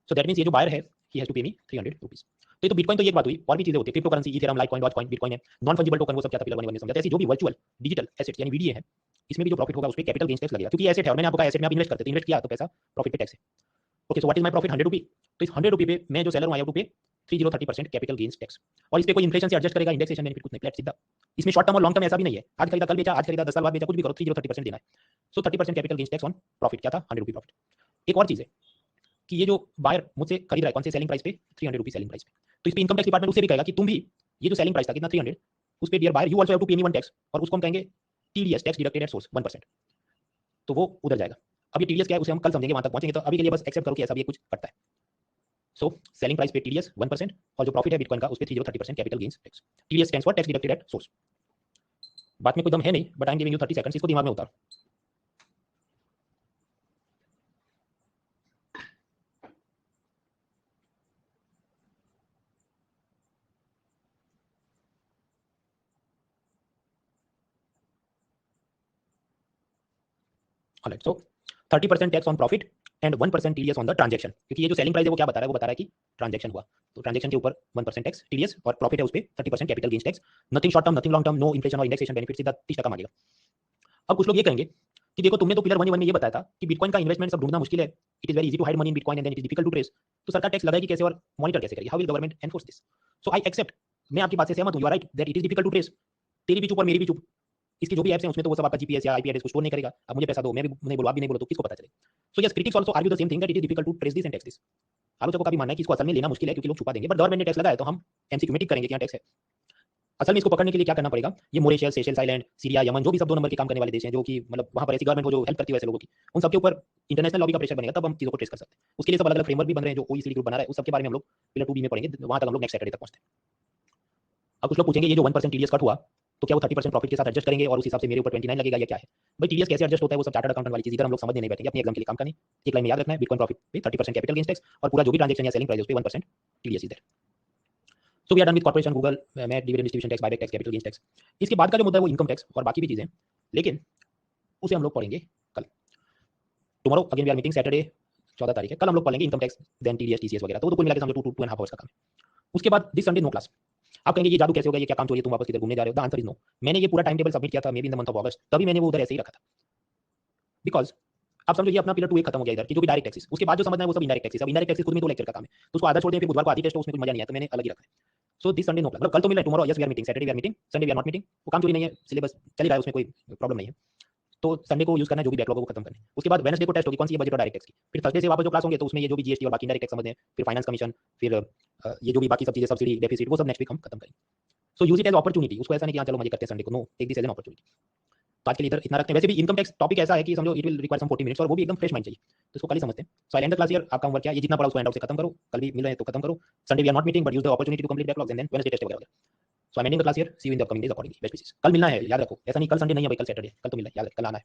सो दैट मींस ये जो बायर है he has to pay me 300 rupees. तो ये तो बिटकॉइन तो ये एक बात हुई, और भी चीजें होती है, crypto currency, Ethereum, Litecoin, Dogecoin, bitcoin है, नॉन फंजिबल टोकन, वो सब क्या था पिलर 1 में समझा। ऐसे जो भी वर्चुअल डिजिटल एसेट्स यानी वीडीए है, इसमें भी जो प्रॉफिट होगा उस पे कैपिटल गेन्स टैक्स लगेगा, क्योंकि एसेट है, और मैंने आपको कहा एसेट में आप इन्वेस्ट करते थे, इन्वेस्ट किया तो पैसा प्रॉफिट पे टैक्स है। Okay, so what is my profit 100 रुपी, तो इस 100 रुपी पे मैं जो सेलर हूं आई हैव टू पे 3030% कैपिटल गेन्स टैक्स, और इस पे कोई इन्फ्लेशन से एडजस्ट करेगा, इंडेक्सेशन बेनिफिट कुछ नहीं, फ्लैट सीधा। इसमें शॉर्ट टर्म और लॉन्ग टर्म ऐसा भी नहीं है, आज खरीदा कल बेचा, आज खरीदा 10 साल बाद बेचा, कुछ भी करो 3030% देना है। सो 30% capital gains tax on profit, क्या था 100 रुपी प्रॉफिट। एक और चीज है कि ये जो बायर मुझसे खरीद रहा है कौन से सेलिंग प्राइस पे, 300 रुपी सेलिंग प्राइस पे, तो इस पे इनकम टैक्स डिपार्टमेंट उससे भी कहेगा कि तुम भी ये जो सेलिंग प्राइस था कितना 300, उस पे dear buyer you also have to pay me one tax, और उसको हम कहेंगे TDS, tax deducted at source 1%, तो वो उधर जाएगा। अब ये टीडीएस क्या है उसे हम कल समझेंगे, वहां तक पहुंचेंगे, तो अभी के लिए बस एक्सेप्ट करो कि ऐसा भी कुछ करता है। सो सेलिंग प्राइस पे टीडीएस 1%, और जो प्रॉफिट है बिटकॉइन का उस पे 3030% capital gains tax. TDS stands for tax deducted at source. बात में कोई दम है नहीं, but I am giving you 30 seconds, इसको दिमाग में उतार। Alright, so 30% tax on profit and 1% TDS on the transaction, क्योंकि ये जो सेलिंग प्राइस है वो क्या बता रहा है, वो बता रहा है कि ट्रांजैक्शन हुआ, तो ट्रांजैक्शन के ऊपर 1% टैक्स टीडीएस, और प्रॉफिट है उस पे 30% capital gains tax. Nothing short term, nothing long term, no inflation और इंडेक्सेशन बेनिफिट, सीधा 30% मांगेगा। अब कुछ लोग ये कहेंगे कि देखो तुमने तो पिलर 1 में ये बताया था कि बिटकॉइन का इन्वेस्टमेंट सब ढूंढना मुश्किल है, it is very easy to hide money in bitcoin and then it is difficult to trace, तो सरकार टैक्स लगाएगी कैसे और मॉनिटर कैसे करेगी, how will government enforce this? So I accept, मैं आपकी बात से सहमत हूं, you are right that it is difficult to trace, तेरी भी चुप और मेरी भी चुप, इसकी जो भी एप्स हैं उसमें तो वो सब आपका जीपीएस या आईपी एड्रेस को स्टोर नहीं करेगा, अब मुझे पैसा दो, मैं भी नहीं बोलूं, आप भी नहीं बोलो, तो किसको पता चले? So yes, critics also argue the same thing that it is difficult to trace this and tax this. आलोचकों का भी मानना है कि इसको असल में लेना मुश्किल है क्योंकि लोग छुपा देंगे, बट गवर्नमेंट ने टैक्स लगाया तो हम एमसीक्यू में टिक करेंगे कि यहाँ टैक्स है। असल में इसको पकड़ने के लिए क्या करना पड़ेगा, ये Mauritius, Seychelles island, Syria, Yemen, जो भी सब 2 नंबर के काम करने वाले देश हैं, जो कि मतलब वहां पर ऐसी गवर्नमेंट हो जो हेल्प करती है वैसे लोगों की, उन सबके ऊपर इंटरनेशनल लॉबी का प्रेशर बनेगा, तब हम चीजों को ट्रेस कर सकते हैं। उसके लिए सब अलग अलग फ्रेमवर्क भी बन रहे हैं, जो ओईसीडी ग्रुप बना रहा है, उस सबके बारे में हम लोग पिलर 2B में पढ़ेंगे, वहां तक हम लोग नेक्स्ट सैटरडे तक पहुंचते हैं। अब कुछ लोग पूछेंगे ये जो 1% टीडीएस कट हुआ तो क्या वो 30% प्रॉफिट के साथ एडजस्ट करेंगे और उस हिसाब से मेरे ऊपर 29 लगेगा, या क्या है? भाई टीडीएस कैसे एडजस्ट होता है वो सब चार्टर्ड अकाउंटेंट वाली चीज, इधर हम लोग समझने नहीं बैठेंगे, अपने एग्जाम के लिए काम करनी। एक लाइन में याद रखना है, बिटकॉइन प्रॉफिट पे 30% कैपिटल गेन्स टैक्स, और पूरा जो भी ट्रांजैक्शन या सेलिंग प्राइस उस पे 1% TDS is there. So we are done with corporation, Google, MAT, dividend distribution tax, buyback tax, capital gains tax. इसके बाद का जो मुद्दा है वो इनकम टैक्स और बाकी भी चीजें, लेकिन उसे हम लोग पढ़ेंगे कल। Tomorrow again we are meeting, Saturday 14 तारीख है, कल हम लोग पढ़ेंगे income tax, then TDS, TCS वगैरह, तो कुल मिला के समझो 2.5 आवर्स का काम है। उसके बाद दिस संडे नो क्लास। आप कहेंगे ये जादू कैसे हो गया, ये क्या काम चोरी है, तुम वापस किधर घूमने जा रहे हो? The answer is no. मैंने ये पूरा टाइम टेबल सबमिट किया था may be in the month of August, तभी मैंने वो उधर ऐसे ही रखा था, बिकॉज आप समझो ये अपना पिलर 2 खत्म हो गया इधर की, जो भी डायरेक्ट टैक्सेस, उसके बाद जो समझना है वो सब इनडायरेक्ट टैक्सेस। अब इनडायरेक्ट टैक्सेस खुद में 2 लेक्चर का काम है, तो उसको आधा छोड़ दें, फिर बुधवार को आधी टेस्ट हो, उसमें कुछ मजा नहीं है, तो मैंने अलग ही रखा है। So this Sunday no class, मतलब कल तो मिला है, tomorrow yes we are meeting, Saturday we are meeting, Sunday we are not meeting, वो काम चोरी नहीं है, सिलेबस चल रहा है, उसमें कोई प्रॉब्लम नहीं है, तो संडे को यूज करना है, जो भी बैकलॉग को खत्म करना है। उसके बाद वेडनेसडे को टेस्ट होगी, कौन सी है, बजट और डायरेक्ट टैक्स की। फिर थर्सडे से वापस जो क्लास होंगे तो उसमें ये जो भी जीएसटी और बाकी डायरेक्ट टैक्स समझते हैं, फिर फाइनेंस कमीशन, फिर ये जो भी बाकी सब चीजें, सब्सिडी, डेफिसिट, वो सब नेक्स्ट वीक हम खत्म करेंगे। सो यूज इट एज अपॉर्चुनिटी, उसको ऐसा नहीं कि हाँ चलो मजे करते हैं संडे को, no, take this as an opportunity. तो आज के लिए इधर इतना रखते हैं। वैसे भी इनकम टैक्स टॉपिक ऐसा है कि समझो it will require some 40 minutes, और वो भी एकदम फ्रेश माइंड चाहिए, तो इसको कल ही समझते हैं। सो आई एंड द क्लास हियर, आपका होमवर्क क्या है, ये जितना पड़ा उसको एंड आउट से खत्म करो, कल भी मिल रहे हैं तो खत्म करो। Sunday we are not meeting but use the opportunity to complete backlogs and then Wednesday test वगैरह। So I am ending the class here, see you in the upcoming days accordingly, best wishes. कल मिलना है, याद रखो, ऐसा नहीं कल Sunday नहीं है भाई, कल सैटरडे, कल तो मिलना है, याद रख, कल आना है।